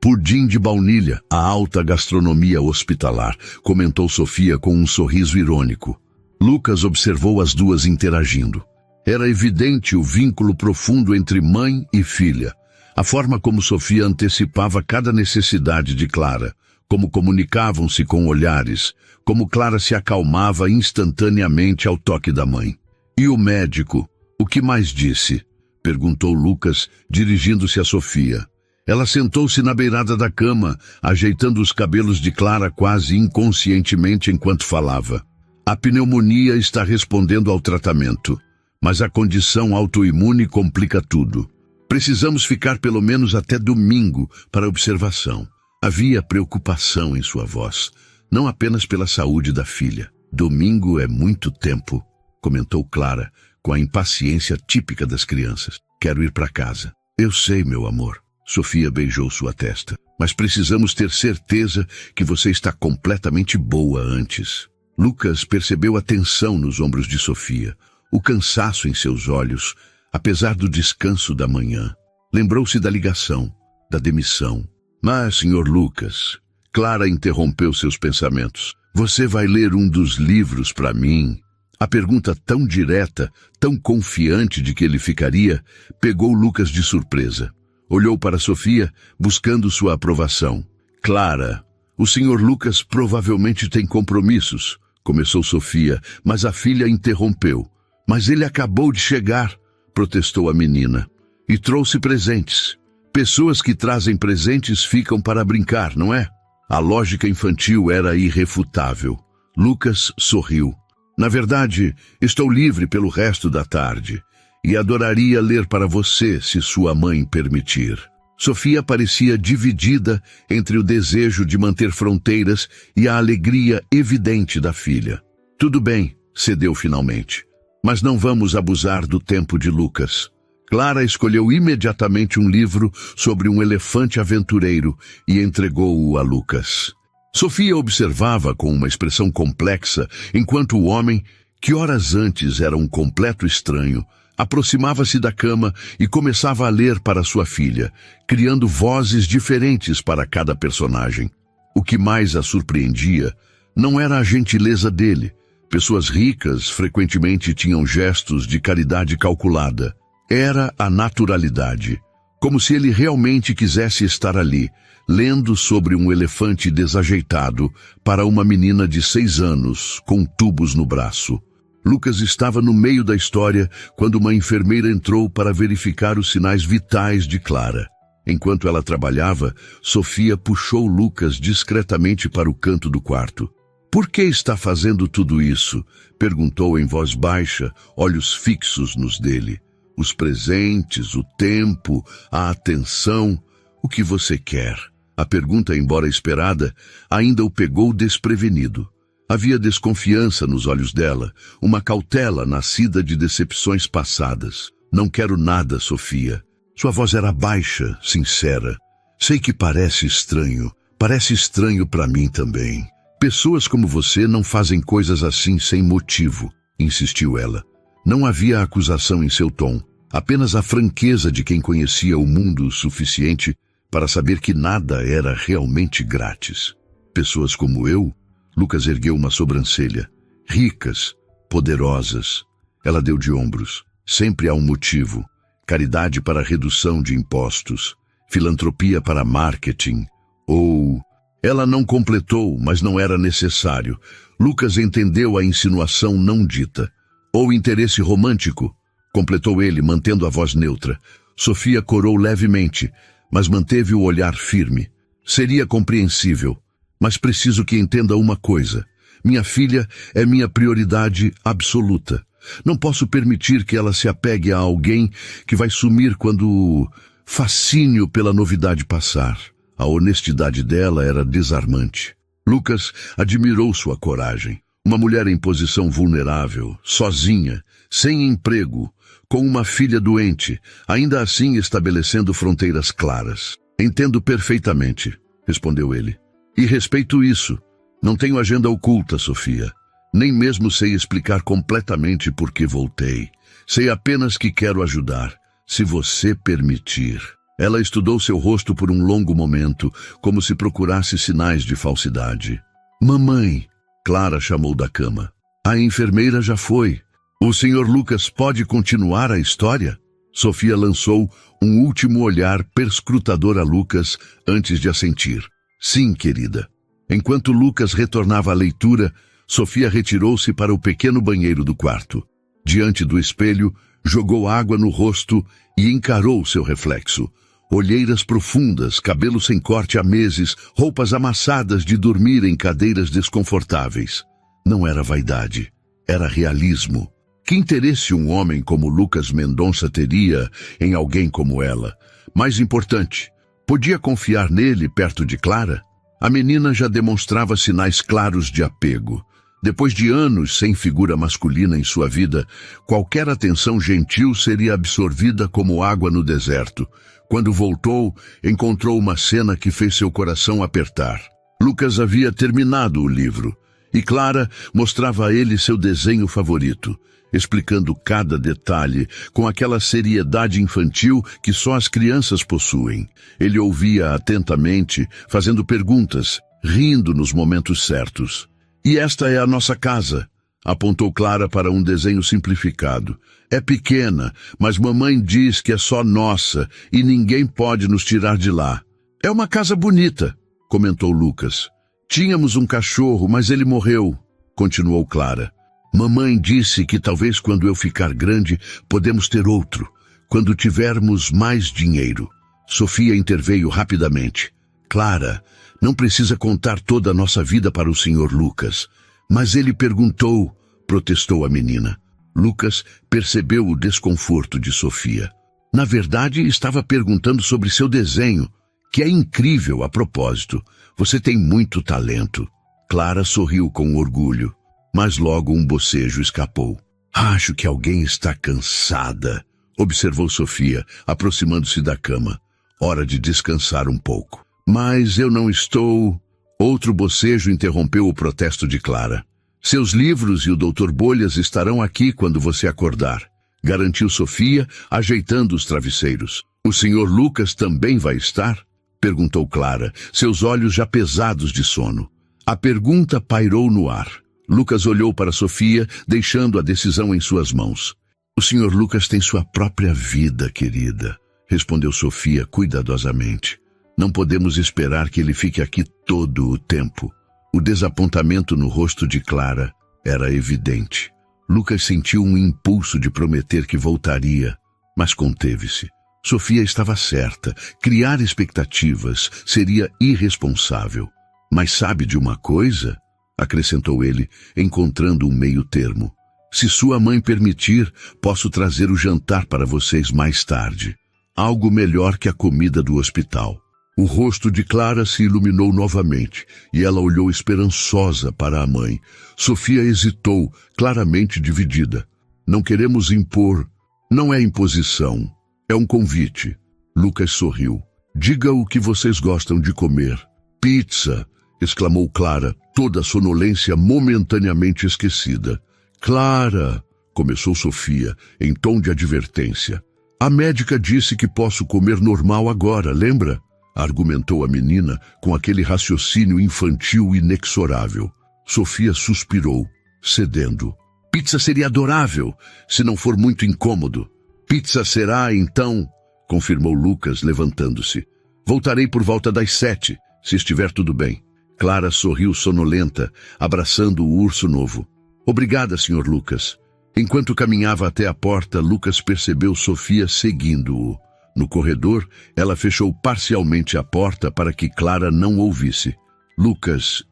"Pudim de baunilha, a alta gastronomia hospitalar", comentou Sofia com um sorriso irônico. Lucas observou as duas interagindo. Era evidente o vínculo profundo entre mãe e filha. A forma como Sofia antecipava cada necessidade de Clara, como comunicavam-se com olhares, como Clara se acalmava instantaneamente ao toque da mãe. "E o médico, o que mais disse?" Perguntou Lucas, dirigindo-se a Sofia. Ela sentou-se na beirada da cama, ajeitando os cabelos de Clara quase inconscientemente enquanto falava. A pneumonia está respondendo ao tratamento, mas a condição autoimune complica tudo. Precisamos ficar pelo menos até domingo para observação. Havia preocupação em sua voz, não apenas pela saúde da filha. Domingo é muito tempo, comentou Clara, com a impaciência típica das crianças. Quero ir para casa. Eu sei, meu amor. Sofia beijou sua testa. Mas precisamos ter certeza que você está completamente boa antes. Lucas percebeu a tensão nos ombros de Sofia, o cansaço em seus olhos, apesar do descanso da manhã. Lembrou-se da ligação, da demissão. Mas, Sr. Lucas, Clara interrompeu seus pensamentos. Você vai ler um dos livros para mim? A pergunta tão direta, tão confiante de que ele ficaria, pegou Lucas de surpresa. Olhou para Sofia, buscando sua aprovação. Clara, o Sr. Lucas provavelmente tem compromissos, começou Sofia, mas a filha interrompeu. Mas ele acabou de chegar, protestou a menina, e trouxe presentes. Pessoas que trazem presentes ficam para brincar, não é? A lógica infantil era irrefutável. Lucas sorriu. Na verdade, estou livre pelo resto da tarde. E adoraria ler para você, se sua mãe permitir. Sofia parecia dividida entre o desejo de manter fronteiras e a alegria evidente da filha. Tudo bem, cedeu finalmente. Mas não vamos abusar do tempo de Lucas. Clara escolheu imediatamente um livro sobre um elefante aventureiro e entregou-o a Lucas. Sofia observava com uma expressão complexa, enquanto o homem, que horas antes era um completo estranho, aproximava-se da cama e começava a ler para sua filha, criando vozes diferentes para cada personagem. O que mais a surpreendia não era a gentileza dele. Pessoas ricas frequentemente tinham gestos de caridade calculada. Era a naturalidade, como se ele realmente quisesse estar ali, lendo sobre um elefante desajeitado para uma menina de 6 anos, com tubos no braço. Lucas estava no meio da história quando uma enfermeira entrou para verificar os sinais vitais de Clara. Enquanto ela trabalhava, Sofia puxou Lucas discretamente para o canto do quarto. Por que está fazendo tudo isso? Perguntou em voz baixa, olhos fixos nos dele. Os presentes, o tempo, a atenção, o que você quer? A pergunta, embora esperada, ainda o pegou desprevenido. Havia desconfiança nos olhos dela, uma cautela nascida de decepções passadas. Não quero nada, Sofia. Sua voz era baixa, sincera. Sei que parece estranho para mim também. Pessoas como você não fazem coisas assim sem motivo, insistiu ela. Não havia acusação em seu tom, apenas a franqueza de quem conhecia o mundo o suficiente para saber que nada era realmente grátis. Pessoas como eu? Lucas ergueu uma sobrancelha. Ricas, poderosas. Ela deu de ombros. Sempre há um motivo. Caridade para redução de impostos. Filantropia para marketing. Ou... Ela não completou, mas não era necessário. Lucas entendeu a insinuação não dita. Ou interesse romântico, completou ele, mantendo a voz neutra. Sofia corou levemente, mas manteve o olhar firme. Seria compreensível. Mas preciso que entenda uma coisa. Minha filha é minha prioridade absoluta. Não posso permitir que ela se apegue a alguém que vai sumir quando o fascínio pela novidade passar. A honestidade dela era desarmante. Lucas admirou sua coragem. Uma mulher em posição vulnerável, sozinha, sem emprego, com uma filha doente, ainda assim estabelecendo fronteiras claras. Entendo perfeitamente, respondeu ele. E respeito isso. Não tenho agenda oculta, Sofia. Nem mesmo sei explicar completamente por que voltei. Sei apenas que quero ajudar, se você permitir. Ela estudou seu rosto por um longo momento, como se procurasse sinais de falsidade. Mamãe, Clara chamou da cama. A enfermeira já foi. O Sr. Lucas pode continuar a história? Sofia lançou um último olhar perscrutador a Lucas antes de assentir. Sim, querida. Enquanto Lucas retornava à leitura, Sofia retirou-se para o pequeno banheiro do quarto. Diante do espelho, jogou água no rosto e encarou seu reflexo. Olheiras profundas, cabelo sem corte há meses, roupas amassadas de dormir em cadeiras desconfortáveis. Não era vaidade, era realismo. Que interesse um homem como Lucas Mendonça teria em alguém como ela? Mais importante, podia confiar nele perto de Clara? A menina já demonstrava sinais claros de apego. Depois de anos sem figura masculina em sua vida, qualquer atenção gentil seria absorvida como água no deserto. Quando voltou, encontrou uma cena que fez seu coração apertar. Lucas havia terminado o livro, e Clara mostrava a ele seu desenho favorito, explicando cada detalhe com aquela seriedade infantil que só as crianças possuem. Ele ouvia atentamente, fazendo perguntas, rindo nos momentos certos. "E esta é a nossa casa", apontou Clara para um desenho simplificado. "É pequena, mas mamãe diz que é só nossa e ninguém pode nos tirar de lá." "É uma casa bonita", comentou Lucas. "Tínhamos um cachorro, mas ele morreu", continuou Clara. "Mamãe disse que talvez quando eu ficar grande podemos ter outro, quando tivermos mais dinheiro." Sofia interveio rapidamente. "Clara, não precisa contar toda a nossa vida para o Sr. Lucas." "Mas ele perguntou", protestou a menina. Lucas percebeu o desconforto de Sofia. Na verdade, estava perguntando sobre seu desenho, que é incrível a propósito. "Você tem muito talento." Clara sorriu com orgulho, mas logo um bocejo escapou. "Acho que alguém está cansada", observou Sofia, aproximando-se da cama. "Hora de descansar um pouco." "Mas eu não estou..." Outro bocejo interrompeu o protesto de Clara. "Seus livros e o Dr. Bolhas estarão aqui quando você acordar", garantiu Sofia, ajeitando os travesseiros. "O Sr. Lucas também vai estar?" perguntou Clara, seus olhos já pesados de sono. A pergunta pairou no ar. Lucas olhou para Sofia, deixando a decisão em suas mãos. "O Sr. Lucas tem sua própria vida, querida", respondeu Sofia cuidadosamente. "Não podemos esperar que ele fique aqui todo o tempo." O desapontamento no rosto de Clara era evidente. Lucas sentiu um impulso de prometer que voltaria, mas conteve-se. Sofia estava certa. Criar expectativas seria irresponsável. "Mas sabe de uma coisa?", acrescentou ele, encontrando um meio termo. "Se sua mãe permitir, posso trazer o jantar para vocês mais tarde. Algo melhor que a comida do hospital." O rosto de Clara se iluminou novamente, e ela olhou esperançosa para a mãe. Sofia hesitou, claramente dividida. "Não queremos impor. Não é imposição. É um convite." Lucas sorriu. "Diga o que vocês gostam de comer." "Pizza!" exclamou Clara, toda a sonolência momentaneamente esquecida. "Clara!" começou Sofia, em tom de advertência. "A médica disse que posso comer normal agora, lembra?" argumentou a menina com aquele raciocínio infantil inexorável. Sofia suspirou, cedendo. "Pizza seria adorável, se não for muito incômodo." "Pizza será, então", confirmou Lucas, levantando-se. "Voltarei por volta das 7, se estiver tudo bem." Clara sorriu sonolenta, abraçando o urso novo. "Obrigada, Sr. Lucas." Enquanto caminhava até a porta, Lucas percebeu Sofia seguindo-o. No corredor, ela fechou parcialmente a porta para que Clara não ouvisse. "Lucas,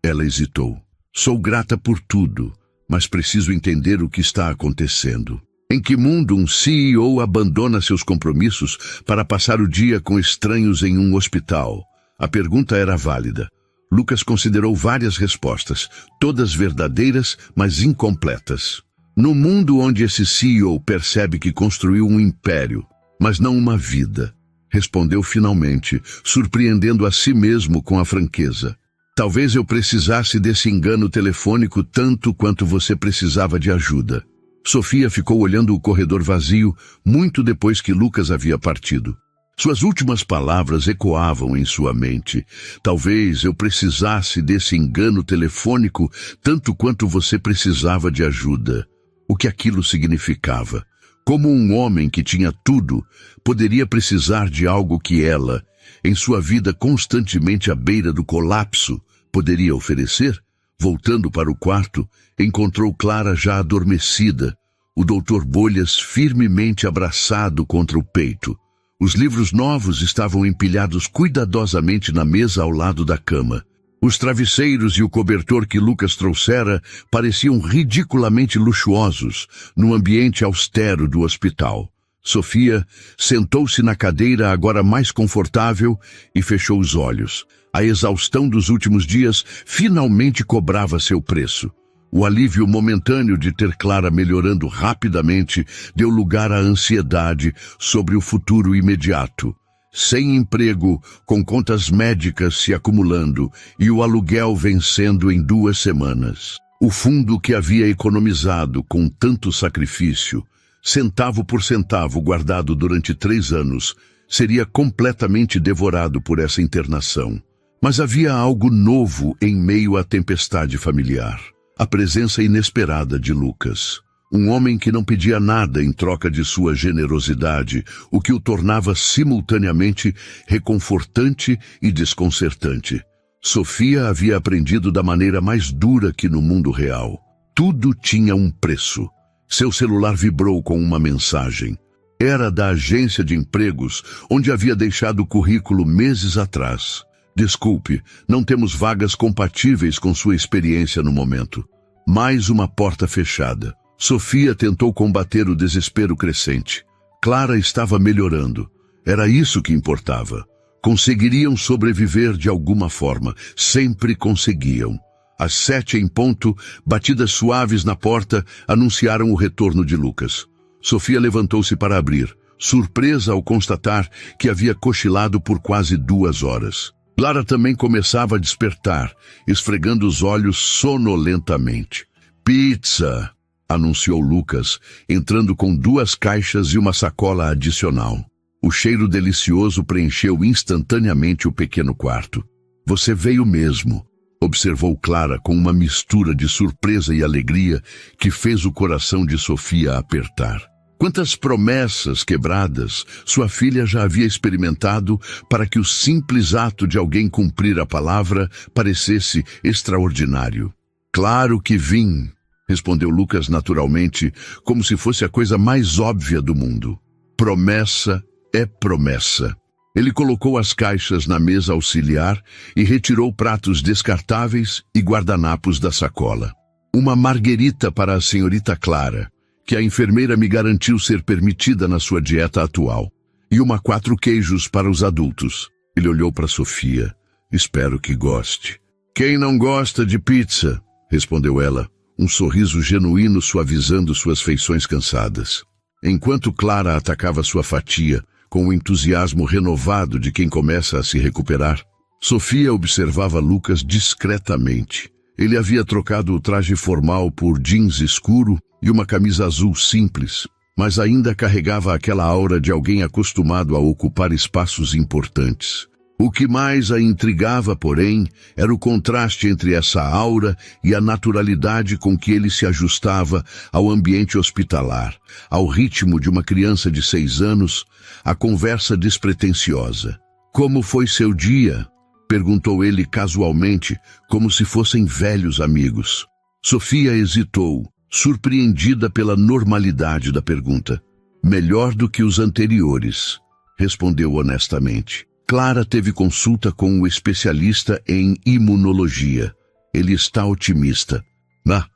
Ela hesitou. "Sou grata por tudo, mas preciso entender o que está acontecendo. Em que mundo um CEO abandona seus compromissos para passar o dia com estranhos em um hospital?" A pergunta era válida. Lucas considerou várias respostas, todas verdadeiras, mas incompletas. "No mundo onde esse CEO percebe que construiu um império, mas não uma vida", respondeu finalmente, surpreendendo a si mesmo com a franqueza. "Talvez eu precisasse desse engano telefônico tanto quanto você precisava de ajuda." Sofia ficou olhando o corredor vazio muito depois que Lucas havia partido. Suas últimas palavras ecoavam em sua mente. "Talvez eu precisasse desse engano telefônico tanto quanto você precisava de ajuda." O que aquilo significava? Como um homem que tinha tudo poderia precisar de algo que ela, em sua vida constantemente à beira do colapso, poderia oferecer? Voltando para o quarto, encontrou Clara já adormecida, o doutor Bolhas firmemente abraçado contra o peito. Os livros novos estavam empilhados cuidadosamente na mesa ao lado da cama. Os travesseiros e o cobertor que Lucas trouxera pareciam ridiculamente luxuosos no ambiente austero do hospital. Sofia sentou-se na cadeira agora mais confortável e fechou os olhos. A exaustão dos últimos dias finalmente cobrava seu preço. O alívio momentâneo de ter Clara melhorando rapidamente deu lugar à ansiedade sobre o futuro imediato. Sem emprego, com contas médicas se acumulando e o aluguel vencendo em 2 semanas. O fundo que havia economizado com tanto sacrifício, centavo por centavo guardado durante 3 anos, seria completamente devorado por essa internação. Mas havia algo novo em meio à tempestade familiar. A presença inesperada de Lucas. Um homem que não pedia nada em troca de sua generosidade, o que o tornava simultaneamente reconfortante e desconcertante. Sofia havia aprendido da maneira mais dura que no mundo real. Tudo tinha um preço. Seu celular vibrou com uma mensagem. Era da agência de empregos, onde havia deixado o currículo meses atrás. Desculpe, não temos vagas compatíveis com sua experiência no momento. Mais uma porta fechada. Sofia tentou combater o desespero crescente. Clara estava melhorando. Era isso que importava. Conseguiriam sobreviver de alguma forma. Sempre conseguiam. Às 7 em ponto, batidas suaves na porta anunciaram o retorno de Lucas. Sofia levantou-se para abrir, surpresa ao constatar que havia cochilado por quase 2 horas. Clara também começava a despertar, esfregando os olhos sonolentamente. Pizza! Anunciou Lucas, entrando com 2 caixas e uma sacola adicional. O cheiro delicioso preencheu instantaneamente o pequeno quarto. Você veio mesmo, observou Clara com uma mistura de surpresa e alegria que fez o coração de Sofia apertar. Quantas promessas quebradas sua filha já havia experimentado para que o simples ato de alguém cumprir a palavra parecesse extraordinário. Claro que vim, respondeu Lucas naturalmente, como se fosse a coisa mais óbvia do mundo. Promessa é promessa. Ele colocou as caixas na mesa auxiliar e retirou pratos descartáveis e guardanapos da sacola. Uma marguerita para a senhorita Clara, que a enfermeira me garantiu ser permitida na sua dieta atual, e uma 4 queijos para os adultos. Ele olhou para Sofia. Espero que goste. Quem não gosta de pizza? Respondeu ela, um sorriso genuíno suavizando suas feições cansadas. Enquanto Clara atacava sua fatia, com o entusiasmo renovado de quem começa a se recuperar, Sofia observava Lucas discretamente. Ele havia trocado o traje formal por jeans escuro e uma camisa azul simples, mas ainda carregava aquela aura de alguém acostumado a ocupar espaços importantes. O que mais a intrigava, porém, era o contraste entre essa aura e a naturalidade com que ele se ajustava ao ambiente hospitalar, ao ritmo de uma criança de 6 anos, à conversa despretensiosa. Como foi seu dia? Perguntou ele casualmente, como se fossem velhos amigos. Sofia hesitou, surpreendida pela normalidade da pergunta. Melhor do que os anteriores, respondeu honestamente. Clara teve consulta com um especialista em imunologia. Ele está otimista.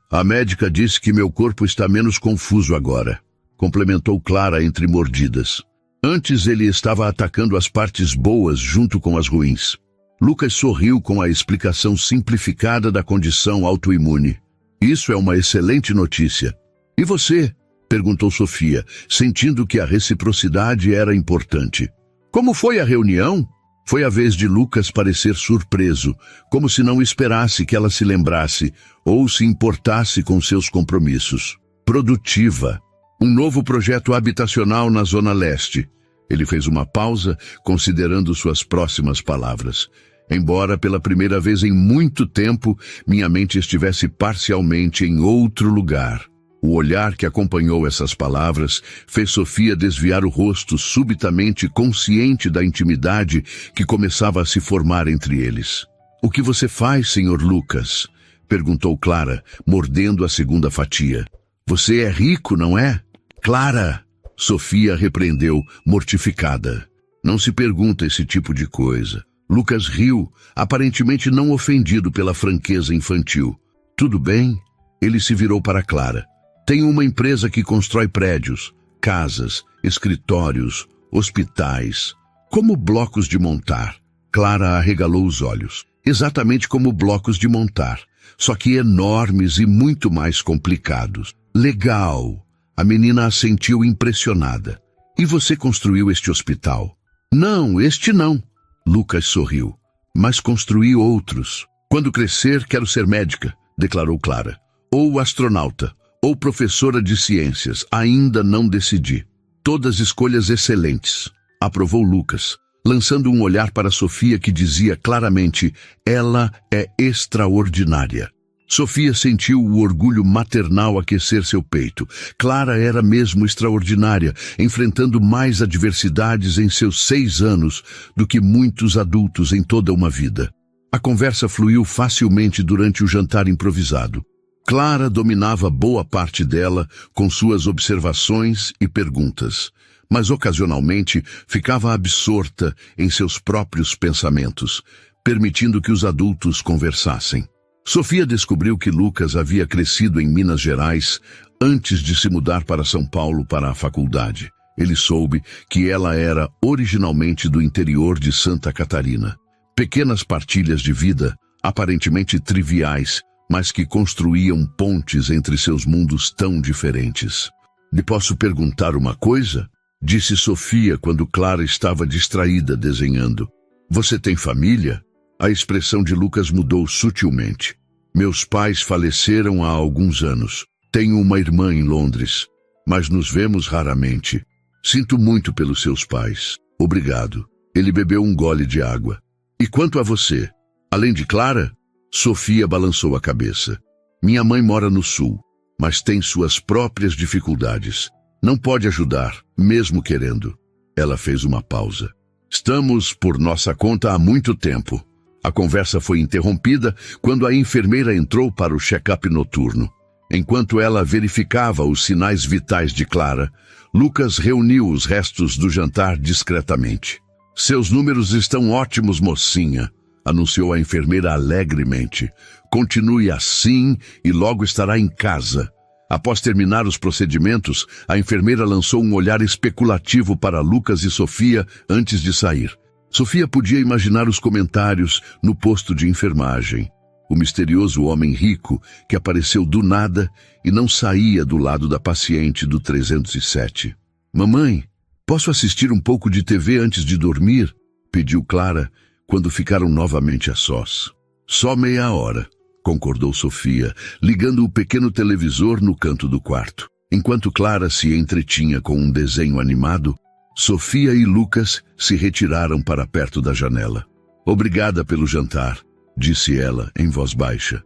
A médica disse que meu corpo está menos confuso agora, complementou Clara entre mordidas. Antes ele estava atacando as partes boas junto com as ruins. Lucas sorriu com a explicação simplificada da condição autoimune. Isso é uma excelente notícia. E você? Perguntou Sofia, sentindo que a reciprocidade era importante. Como foi a reunião? Foi a vez de Lucas parecer surpreso, como se não esperasse que ela se lembrasse ou se importasse com seus compromissos. Produtiva. Um novo projeto habitacional na Zona Leste. Ele fez uma pausa, considerando suas próximas palavras. Embora pela primeira vez em muito tempo, minha mente estivesse parcialmente em outro lugar. O olhar que acompanhou essas palavras fez Sofia desviar o rosto subitamente consciente da intimidade que começava a se formar entre eles. O que você faz, Sr. Lucas? Perguntou Clara, mordendo a segunda fatia. Você é rico, não é? Clara! Sofia repreendeu, mortificada. Não se pergunta esse tipo de coisa. Lucas riu, aparentemente não ofendido pela franqueza infantil. Tudo bem? Ele se virou para Clara. Tenho uma empresa que constrói prédios, casas, escritórios, hospitais, como blocos de montar. Clara arregalou os olhos. Exatamente como blocos de montar, só que enormes e muito mais complicados. Legal! A menina assentiu impressionada. E você construiu este hospital? Não, este não. Lucas sorriu. Mas construí outros. Quando crescer, quero ser médica, declarou Clara. Ou astronauta, ou professora de ciências. Ainda não decidi. Todas escolhas excelentes, aprovou Lucas, lançando um olhar para Sofia que dizia claramente: ela é extraordinária. Sofia sentiu o orgulho maternal aquecer seu peito. Clara era mesmo extraordinária, enfrentando mais adversidades em seus 6 anos do que muitos adultos em toda uma vida. A conversa fluiu facilmente durante o jantar improvisado. Clara dominava boa parte dela com suas observações e perguntas, mas ocasionalmente ficava absorta em seus próprios pensamentos, permitindo que os adultos conversassem. Sofia descobriu que Lucas havia crescido em Minas Gerais antes de se mudar para São Paulo para a faculdade. Ele soube que ela era originalmente do interior de Santa Catarina. Pequenas partilhas de vida, aparentemente triviais, mas que construíam pontes entre seus mundos tão diferentes. "Lhe posso perguntar uma coisa?", disse Sofia quando Clara estava distraída desenhando. "Você tem família?" A expressão de Lucas mudou sutilmente. "Meus pais faleceram há alguns anos. Tenho uma irmã em Londres, mas nos vemos raramente. Sinto muito pelos seus pais. Obrigado." Ele bebeu um gole de água. "E quanto a você? Além de Clara?" Sofia balançou a cabeça. "Minha mãe mora no sul, mas tem suas próprias dificuldades. Não pode ajudar, mesmo querendo." Ela fez uma pausa. "Estamos por nossa conta há muito tempo." A conversa foi interrompida quando a enfermeira entrou para o check-up noturno. Enquanto ela verificava os sinais vitais de Clara, Lucas reuniu os restos do jantar discretamente. "Seus números estão ótimos, mocinha", anunciou a enfermeira alegremente. "Continue assim e logo estará em casa." Após terminar os procedimentos, a enfermeira lançou um olhar especulativo para Lucas e Sofia antes de sair. Sofia podia imaginar os comentários no posto de enfermagem. O misterioso homem rico que apareceu do nada e não saía do lado da paciente do 307. "Mamãe, posso assistir um pouco de TV antes de dormir?", pediu Clara quando ficaram novamente a sós. "Só meia hora", concordou Sofia, ligando o pequeno televisor no canto do quarto. Enquanto Clara se entretinha com um desenho animado, Sofia e Lucas se retiraram para perto da janela. "Obrigada pelo jantar", disse ela em voz baixa.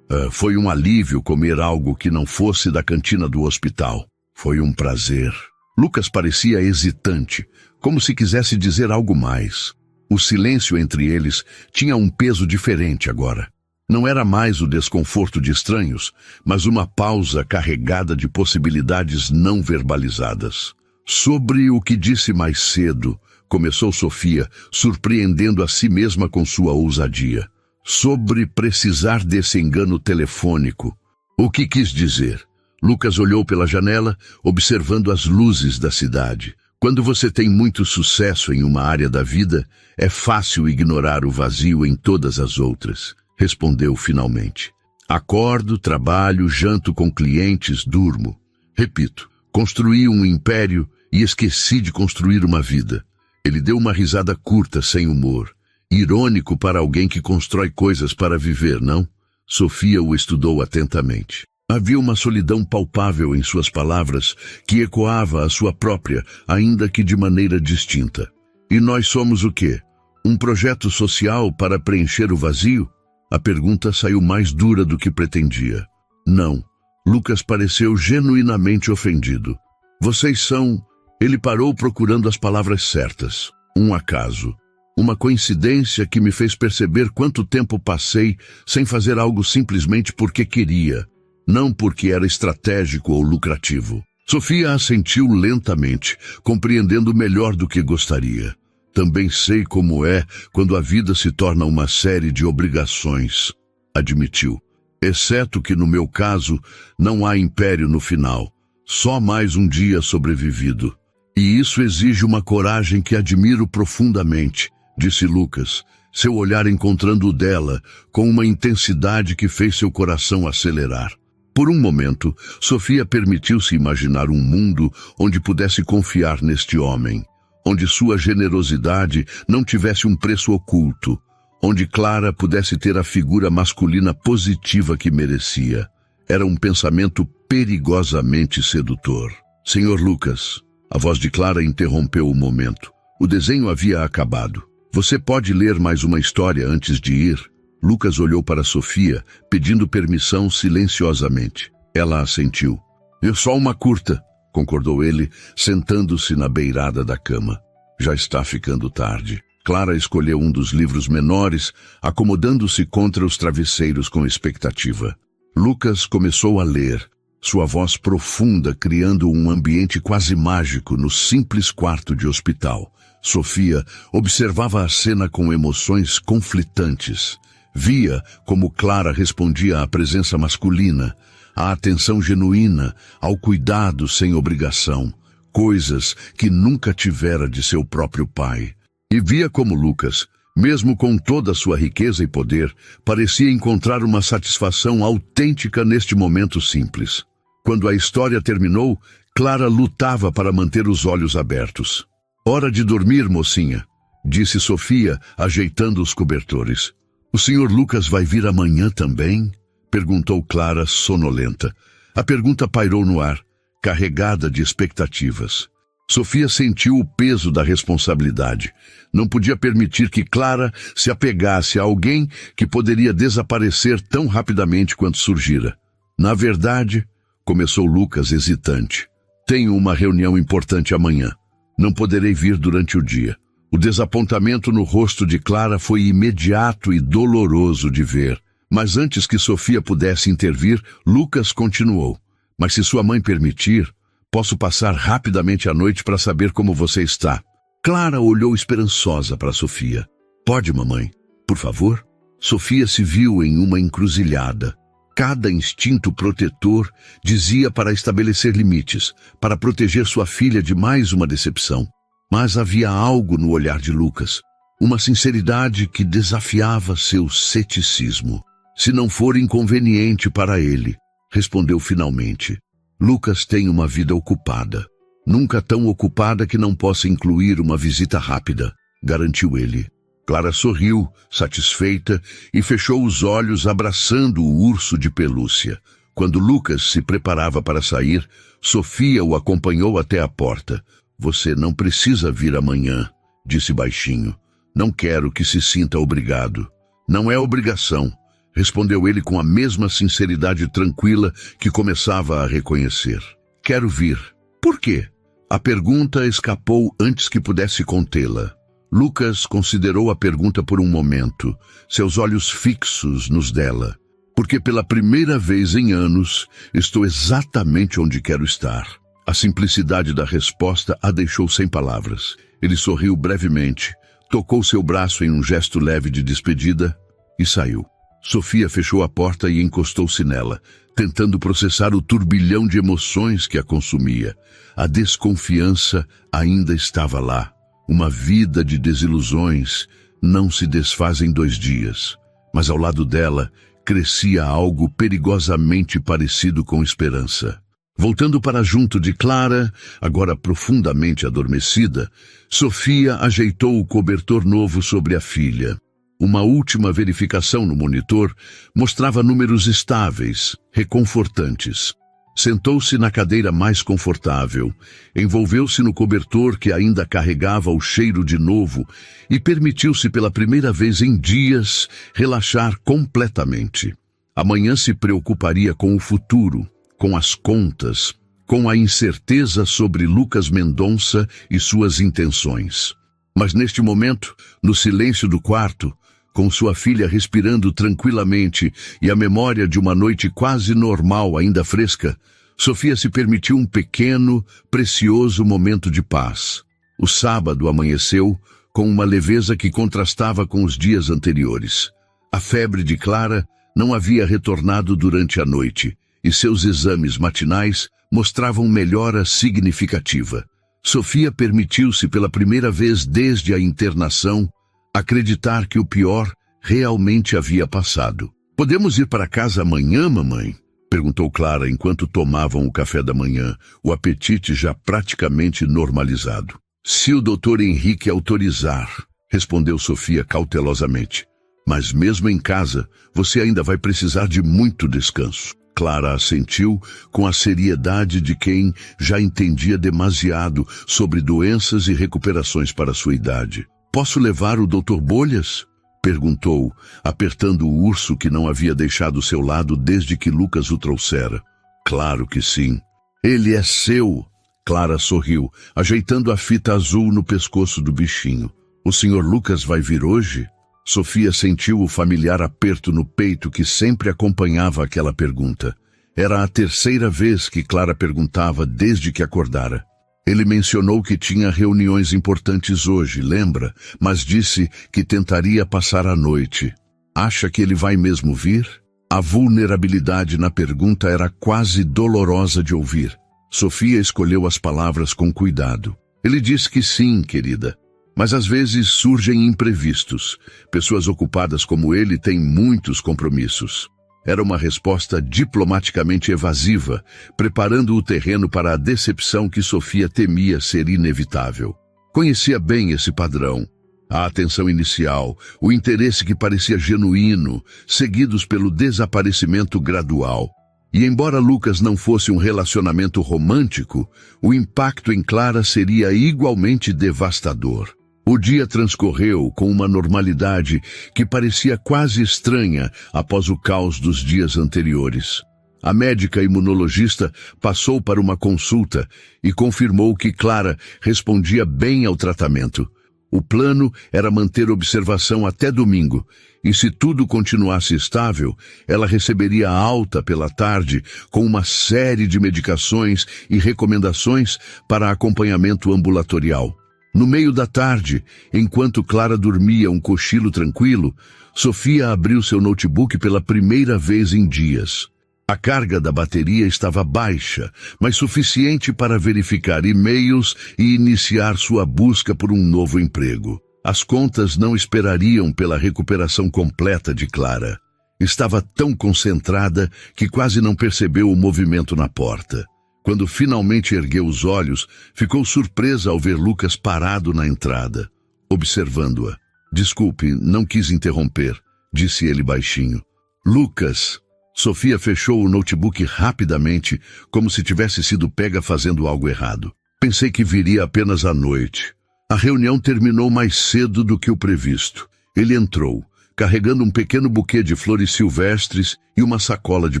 Foi um alívio comer algo que não fosse da cantina do hospital. Foi um prazer." Lucas parecia hesitante, como se quisesse dizer algo mais. O silêncio entre eles tinha um peso diferente agora. Não era mais o desconforto de estranhos, mas uma pausa carregada de possibilidades não verbalizadas. "Sobre o que disse mais cedo", começou Sofia, surpreendendo a si mesma com sua ousadia. "Sobre precisar desse engano telefônico. O que quis dizer?" Lucas olhou pela janela, observando as luzes da cidade. "Quando você tem muito sucesso em uma área da vida, é fácil ignorar o vazio em todas as outras", respondeu finalmente. "Acordo, trabalho, janto com clientes, durmo. Repito, construí um império e esqueci de construir uma vida." Ele deu uma risada curta, sem humor. Irônico para alguém que constrói coisas para viver, não? Sofia o estudou atentamente. Havia uma solidão palpável em suas palavras que ecoava a sua própria, ainda que de maneira distinta. "E nós somos o quê? Um projeto social para preencher o vazio?" A pergunta saiu mais dura do que pretendia. "Não." Lucas pareceu genuinamente ofendido. "Vocês são..." Ele parou procurando as palavras certas. "Um acaso. Uma coincidência que me fez perceber quanto tempo passei sem fazer algo simplesmente porque queria." não porque era estratégico ou lucrativo. Sofia assentiu lentamente, compreendendo melhor do que gostaria. Também sei como é quando a vida se torna uma série de obrigações, admitiu. Exceto que no meu caso não há império no final, só mais um dia sobrevivido. E isso exige uma coragem que admiro profundamente, disse Lucas, seu olhar encontrando o dela com uma intensidade que fez seu coração acelerar. Por um momento, Sofia permitiu-se imaginar um mundo onde pudesse confiar neste homem, onde sua generosidade não tivesse um preço oculto, onde Clara pudesse ter a figura masculina positiva que merecia. Era um pensamento perigosamente sedutor. Senhor Lucas, a voz de Clara interrompeu o momento. O desenho havia acabado. Você pode ler mais uma história antes de ir? Lucas olhou para Sofia, pedindo permissão silenciosamente. Ela assentiu. É só uma curta, concordou ele, sentando-se na beirada da cama. Já está ficando tarde. Clara escolheu um dos livros menores, acomodando-se contra os travesseiros com expectativa. Lucas começou a ler, sua voz profunda criando um ambiente quase mágico no simples quarto de hospital. Sofia observava a cena com emoções conflitantes. Via como Clara respondia à presença masculina, à atenção genuína, ao cuidado sem obrigação, coisas que nunca tivera de seu próprio pai. E via como Lucas, mesmo com toda a sua riqueza e poder, parecia encontrar uma satisfação autêntica neste momento simples. Quando a história terminou, Clara lutava para manter os olhos abertos. Hora de dormir, mocinha, disse Sofia, ajeitando os cobertores. O senhor Lucas vai vir amanhã também? Perguntou Clara, sonolenta. A pergunta pairou no ar, carregada de expectativas. Sofia sentiu o peso da responsabilidade. Não podia permitir que Clara se apegasse a alguém que poderia desaparecer tão rapidamente quanto surgira. Na verdade, começou Lucas hesitante. Tenho uma reunião importante amanhã. Não poderei vir durante o dia. O desapontamento no rosto de Clara foi imediato e doloroso de ver. Mas antes que Sofia pudesse intervir, Lucas continuou. Mas se sua mãe permitir, posso passar rapidamente a noite para saber como você está. Clara olhou esperançosa para Sofia. Pode, mamãe, por favor? Sofia se viu em uma encruzilhada. Cada instinto protetor dizia para estabelecer limites, para proteger sua filha de mais uma decepção. Mas havia algo no olhar de Lucas, uma sinceridade que desafiava seu ceticismo. Se não for inconveniente para ele, respondeu finalmente. Lucas tem uma vida ocupada. Nunca tão ocupada que não possa incluir uma visita rápida, garantiu ele. Clara sorriu, satisfeita, e fechou os olhos abraçando o urso de pelúcia. Quando Lucas se preparava para sair, Sofia o acompanhou até a porta. Você não precisa vir amanhã, disse baixinho. Não quero que se sinta obrigado. Não é obrigação, respondeu ele com a mesma sinceridade tranquila que começava a reconhecer. Quero vir. Por quê? A pergunta escapou antes que pudesse contê-la. Lucas considerou a pergunta por um momento, seus olhos fixos nos dela. Porque pela primeira vez em anos, estou exatamente onde quero estar. A simplicidade da resposta a deixou sem palavras. Ele sorriu brevemente, tocou seu braço em um gesto leve de despedida e saiu. Sofia fechou a porta e encostou-se nela, tentando processar o turbilhão de emoções que a consumia. A desconfiança ainda estava lá. Uma vida de desilusões não se desfaz em 2 dias. Mas ao lado dela, crescia algo perigosamente parecido com esperança. Voltando para junto de Clara, agora profundamente adormecida, Sofia ajeitou o cobertor novo sobre a filha. Uma última verificação no monitor mostrava números estáveis, reconfortantes. Sentou-se na cadeira mais confortável, envolveu-se no cobertor que ainda carregava o cheiro de novo e permitiu-se pela primeira vez em dias relaxar completamente. Amanhã se preocuparia com o futuro, com as contas, com a incerteza sobre Lucas Mendonça e suas intenções. Mas neste momento, no silêncio do quarto, Com sua filha respirando tranquilamente e a memória de uma noite quase normal ainda fresca, Sofia se permitiu um pequeno, precioso momento de paz. O sábado amanheceu com uma leveza que contrastava com os dias anteriores. A febre de Clara não havia retornado durante a noite, e seus exames matinais mostravam melhora significativa. Sofia permitiu-se pela primeira vez desde a internação acreditar que o pior realmente havia passado. "Podemos ir para casa amanhã, mamãe?" perguntou Clara enquanto tomavam o café da manhã, o apetite já praticamente normalizado. "Se o Dr. Henrique autorizar", respondeu Sofia cautelosamente. "Mas mesmo em casa, você ainda vai precisar de muito descanso." Clara assentiu com a seriedade de quem já entendia demasiado sobre doenças e recuperações para sua idade. "Posso levar o Dr. Bolhas?" perguntou, apertando o urso que não havia deixado seu lado desde que Lucas o trouxera. "Claro que sim. Ele é seu." Clara sorriu, ajeitando a fita azul no pescoço do bichinho. "O Sr. Lucas vai vir hoje?" Sofia sentiu o familiar aperto no peito que sempre acompanhava aquela pergunta. Era a terceira vez que Clara perguntava desde que acordara. Ele mencionou que tinha reuniões importantes hoje, lembra? Mas disse que tentaria passar a noite. "Acha que ele vai mesmo vir?" A vulnerabilidade na pergunta era quase dolorosa de ouvir. Sofia escolheu as palavras com cuidado. "Ele disse que sim, querida. Mas às vezes surgem imprevistos. Pessoas ocupadas como ele têm muitos compromissos." Era uma resposta diplomaticamente evasiva, preparando o terreno para a decepção que Sofia temia ser inevitável. Conhecia bem esse padrão. A atenção inicial, o interesse que parecia genuíno, seguidos pelo desaparecimento gradual. E embora Lucas não fosse um relacionamento romântico, o impacto em Clara seria igualmente devastador. O dia transcorreu com uma normalidade que parecia quase estranha após o caos dos dias anteriores. A médica imunologista passou para uma consulta e confirmou que Clara respondia bem ao tratamento. O plano era manter observação até domingo, e se tudo continuasse estável, ela receberia alta pela tarde com uma série de medicações e recomendações para acompanhamento ambulatorial. No meio da tarde, enquanto Clara dormia um cochilo tranquilo, Sofia abriu seu notebook pela primeira vez em dias. A carga da bateria estava baixa, mas suficiente para verificar e-mails e iniciar sua busca por um novo emprego. As contas não esperariam pela recuperação completa de Clara. Estava tão concentrada que quase não percebeu o movimento na porta. Quando finalmente ergueu os olhos, ficou surpresa ao ver Lucas parado na entrada, observando-a. "Desculpe, não quis interromper", disse ele baixinho. "Lucas." Sofia fechou o notebook rapidamente, como se tivesse sido pega fazendo algo errado. "Pensei que viria apenas à noite." A reunião terminou mais cedo do que o previsto. Ele entrou, carregando um pequeno buquê de flores silvestres e uma sacola de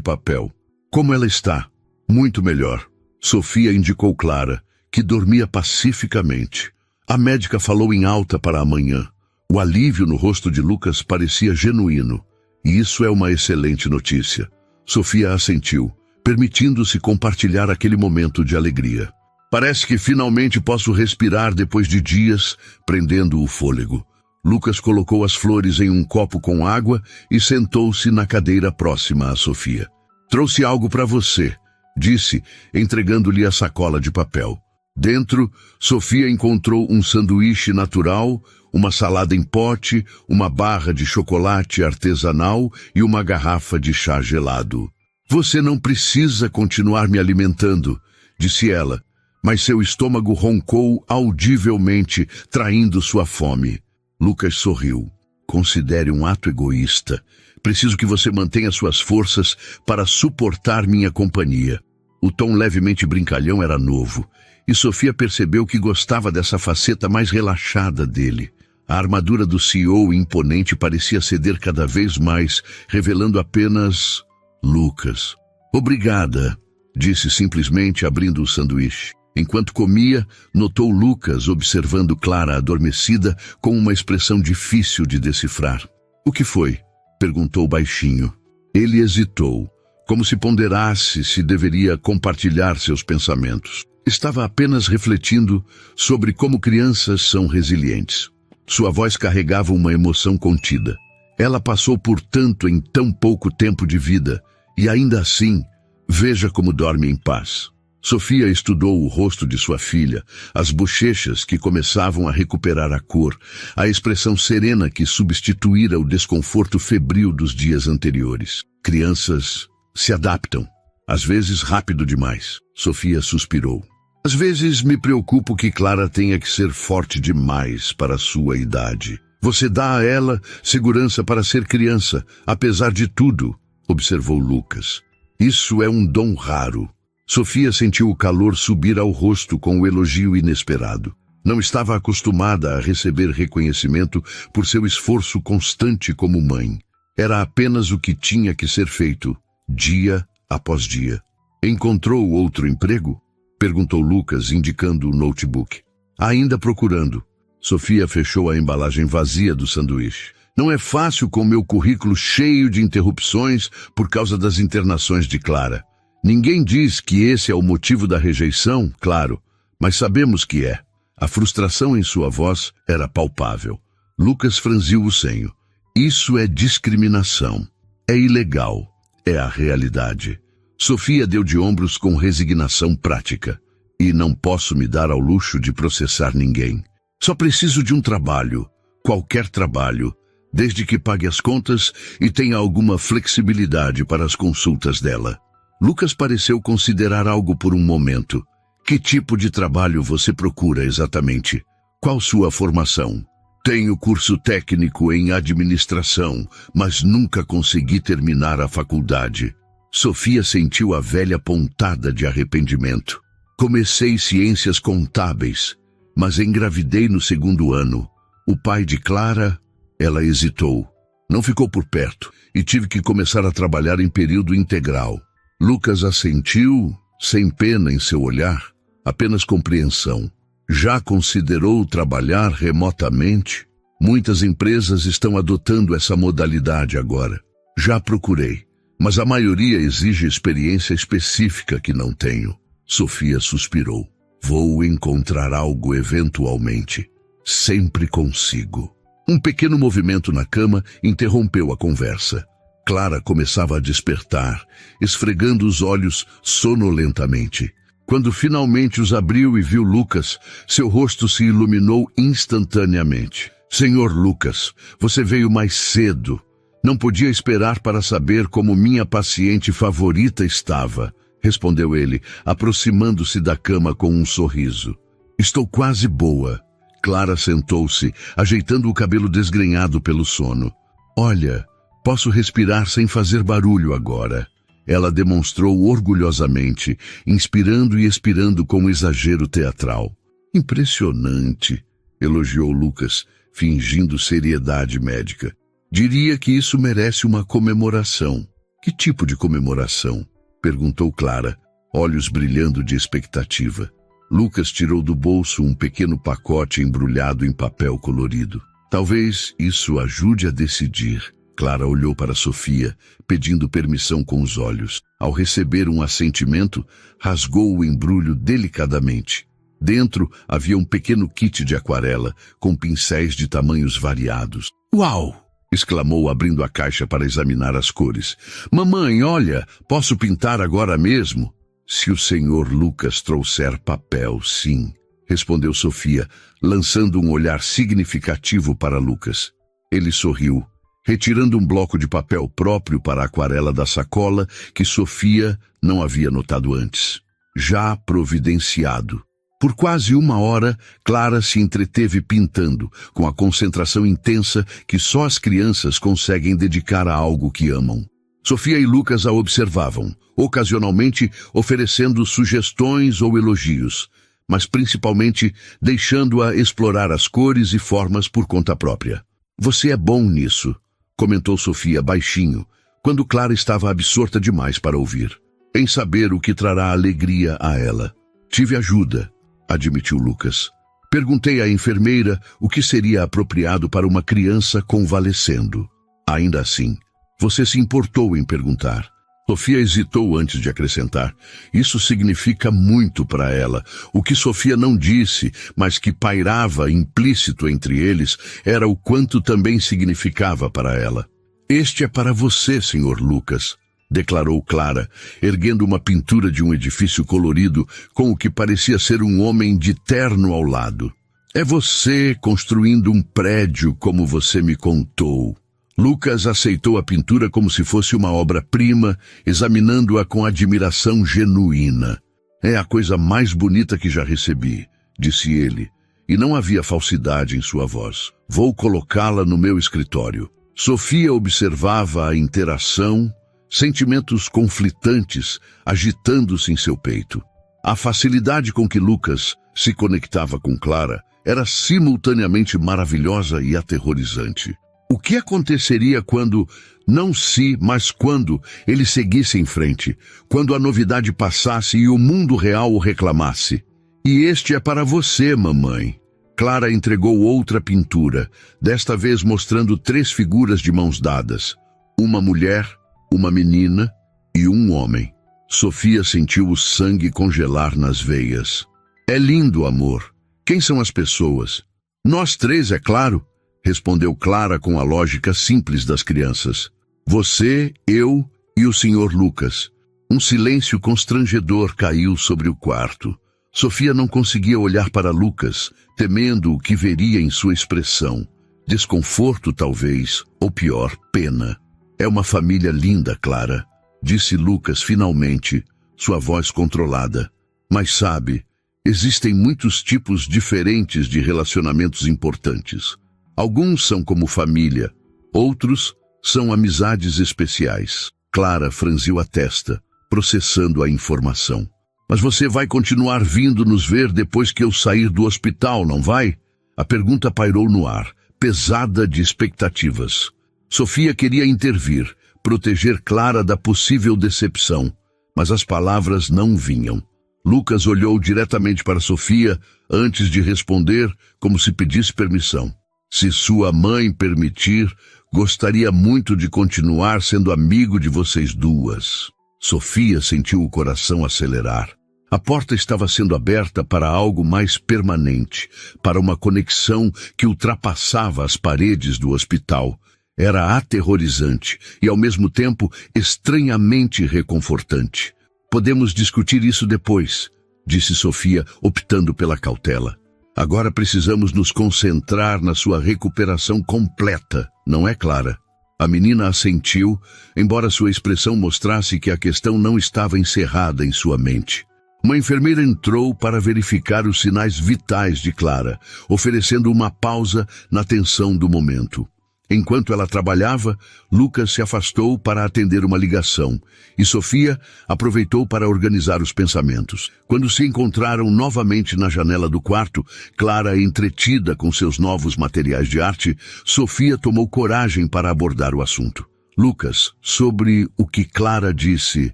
papel. "Como ela está?" "Muito melhor." Sofia indicou Clara, que dormia pacificamente. A médica falou em alta para amanhã. O alívio no rosto de Lucas parecia genuíno. E isso é uma excelente notícia. Sofia assentiu, permitindo-se compartilhar aquele momento de alegria. "Parece que finalmente posso respirar depois de dias, prendendo o fôlego." Lucas colocou as flores em um copo com água e sentou-se na cadeira próxima a Sofia. "Trouxe algo para você", disse, entregando-lhe a sacola de papel. Dentro, Sofia encontrou um sanduíche natural, uma salada em pote, uma barra de chocolate artesanal e uma garrafa de chá gelado. "Você não precisa continuar me alimentando", disse ela, mas seu estômago roncou audivelmente, traindo sua fome. Lucas sorriu. "Considere um ato egoísta. Preciso que você mantenha suas forças para suportar minha companhia." O tom levemente brincalhão era novo, e Sofia percebeu que gostava dessa faceta mais relaxada dele. A armadura do CEO imponente parecia ceder cada vez mais, revelando apenas Lucas. "Obrigada", disse simplesmente, abrindo o sanduíche. Enquanto comia, notou Lucas observando Clara adormecida com uma expressão difícil de decifrar. O que foi? Perguntou baixinho. Ele hesitou, como se ponderasse se deveria compartilhar seus pensamentos. Estava apenas refletindo sobre como crianças são resilientes. Sua voz carregava uma emoção contida. Ela passou por tanto em tão pouco tempo de vida, e ainda assim, veja como dorme em paz. Sofia estudou o rosto de sua filha, as bochechas que começavam a recuperar a cor, a expressão serena que substituíra o desconforto febril dos dias anteriores. Crianças se adaptam, às vezes rápido demais. Sofia suspirou. Às vezes me preocupo que Clara tenha que ser forte demais para a sua idade. Você dá a ela segurança para ser criança, apesar de tudo, observou Lucas. Isso é um dom raro. Sofia sentiu o calor subir ao rosto com o elogio inesperado. Não estava acostumada a receber reconhecimento por seu esforço constante como mãe. Era apenas o que tinha que ser feito, dia após dia. Encontrou outro emprego? Perguntou Lucas, indicando o notebook. Ainda procurando. Sofia fechou a embalagem vazia do sanduíche. Não é fácil com meu currículo cheio de interrupções por causa das internações de Clara. Ninguém diz que esse é o motivo da rejeição, claro, mas sabemos que é. A frustração em sua voz era palpável. Lucas franziu o senho. Isso é discriminação. É ilegal. É a realidade. Sofia deu de ombros com resignação prática. E não posso me dar ao luxo de processar ninguém. Só preciso de um trabalho, qualquer trabalho, desde que pague as contas e tenha alguma flexibilidade para as consultas dela. Lucas pareceu considerar algo por um momento. Que tipo de trabalho você procura exatamente? Qual sua formação? Tenho curso técnico em administração, mas nunca consegui terminar a faculdade. Sofia sentiu a velha pontada de arrependimento. Comecei ciências contábeis, mas engravidei no 2º ano. O pai de Clara, ela hesitou. Não ficou por perto e tive que começar a trabalhar em período integral. Lucas assentiu, sem pena em seu olhar, apenas compreensão. Já considerou trabalhar remotamente? Muitas empresas estão adotando essa modalidade agora. Já procurei, mas a maioria exige experiência específica que não tenho. Sofia suspirou. Vou encontrar algo eventualmente. Sempre consigo. Um pequeno movimento na cama interrompeu a conversa. Clara começava a despertar, esfregando os olhos sonolentamente. Quando finalmente os abriu e viu Lucas, seu rosto se iluminou instantaneamente. Senhor Lucas, você veio mais cedo. Não podia esperar para saber como minha paciente favorita estava, respondeu ele, aproximando-se da cama com um sorriso. Estou quase boa. Clara sentou-se, ajeitando o cabelo desgrenhado pelo sono. Olha, posso respirar sem fazer barulho agora. Ela demonstrou orgulhosamente, inspirando e expirando com exagero teatral. Impressionante, elogiou Lucas, fingindo seriedade médica. Diria que isso merece uma comemoração. Que tipo de comemoração? Perguntou Clara, olhos brilhando de expectativa. Lucas tirou do bolso um pequeno pacote embrulhado em papel colorido. Talvez isso ajude a decidir. Clara olhou para Sofia, pedindo permissão com os olhos. Ao receber um assentimento, rasgou o embrulho delicadamente. Dentro havia um pequeno kit de aquarela, com pincéis de tamanhos variados. Uau! Exclamou, abrindo a caixa para examinar as cores. Mamãe, olha, posso pintar agora mesmo? Se o senhor Lucas trouxer papel, sim, respondeu Sofia, lançando um olhar significativo para Lucas. Ele sorriu, retirando um bloco de papel próprio para a aquarela da sacola que Sofia não havia notado antes. Já providenciado. Por quase 1 hora, Clara se entreteve pintando, com a concentração intensa que só as crianças conseguem dedicar a algo que amam. Sofia e Lucas a observavam, ocasionalmente oferecendo sugestões ou elogios, mas principalmente deixando-a explorar as cores e formas por conta própria. Você é bom nisso, comentou Sofia baixinho, quando Clara estava absorta demais para ouvir, em saber o que trará alegria a ela. Tive ajuda, admitiu Lucas. Perguntei à enfermeira o que seria apropriado para uma criança convalescendo. Ainda assim, você se importou em perguntar. Sofia hesitou antes de acrescentar. Isso significa muito para ela. O que Sofia não disse, mas que pairava implícito entre eles, era o quanto também significava para ela. Este é para você, Sr. Lucas, declarou Clara, erguendo uma pintura de um edifício colorido com o que parecia ser um homem de terno ao lado. É você construindo um prédio como você me contou. Lucas aceitou a pintura como se fosse uma obra-prima, examinando-a com admiração genuína. É a coisa mais bonita que já recebi, disse ele, e não havia falsidade em sua voz. Vou colocá-la no meu escritório. Sofia observava a interação, sentimentos conflitantes agitando-se em seu peito. A facilidade com que Lucas se conectava com Clara era simultaneamente maravilhosa e aterrorizante. O que aconteceria quando, não se, mas quando, ele seguisse em frente, quando a novidade passasse e o mundo real o reclamasse? E este é para você, mamãe. Clara entregou outra pintura, desta vez mostrando 3 figuras de mãos dadas. Uma mulher, uma menina e um homem. Sofia sentiu o sangue congelar nas veias. É lindo, amor. Quem são as pessoas? Nós 3, é claro, respondeu Clara com a lógica simples das crianças. Você, eu e o Sr. Lucas. Um silêncio constrangedor caiu sobre o quarto. Sofia não conseguia olhar para Lucas, temendo o que veria em sua expressão. Desconforto, talvez, ou pior, pena. É uma família linda, Clara, disse Lucas finalmente, sua voz controlada. Mas sabe, existem muitos tipos diferentes de relacionamentos importantes. Alguns são como família, outros são amizades especiais. Clara franziu a testa, processando a informação. Mas você vai continuar vindo nos ver depois que eu sair do hospital, não vai? A pergunta pairou no ar, pesada de expectativas. Sofia queria intervir, proteger Clara da possível decepção, mas as palavras não vinham. Lucas olhou diretamente para Sofia antes de responder, como se pedisse permissão. Se sua mãe permitir, gostaria muito de continuar sendo amigo de vocês duas. Sofia sentiu o coração acelerar. A porta estava sendo aberta para algo mais permanente, para uma conexão que ultrapassava as paredes do hospital. Era aterrorizante e, ao mesmo tempo, estranhamente reconfortante. Podemos discutir isso depois, disse Sofia, optando pela cautela. Agora precisamos nos concentrar na sua recuperação completa, não é, Clara? A menina assentiu, embora sua expressão mostrasse que a questão não estava encerrada em sua mente. Uma enfermeira entrou para verificar os sinais vitais de Clara, oferecendo uma pausa na tensão do momento. Enquanto ela trabalhava, Lucas se afastou para atender uma ligação, e Sofia aproveitou para organizar os pensamentos. Quando se encontraram novamente na janela do quarto, Clara entretida com seus novos materiais de arte, Sofia tomou coragem para abordar o assunto. Lucas, sobre o que Clara disse,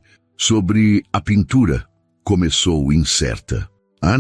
sobre a pintura, começou incerta.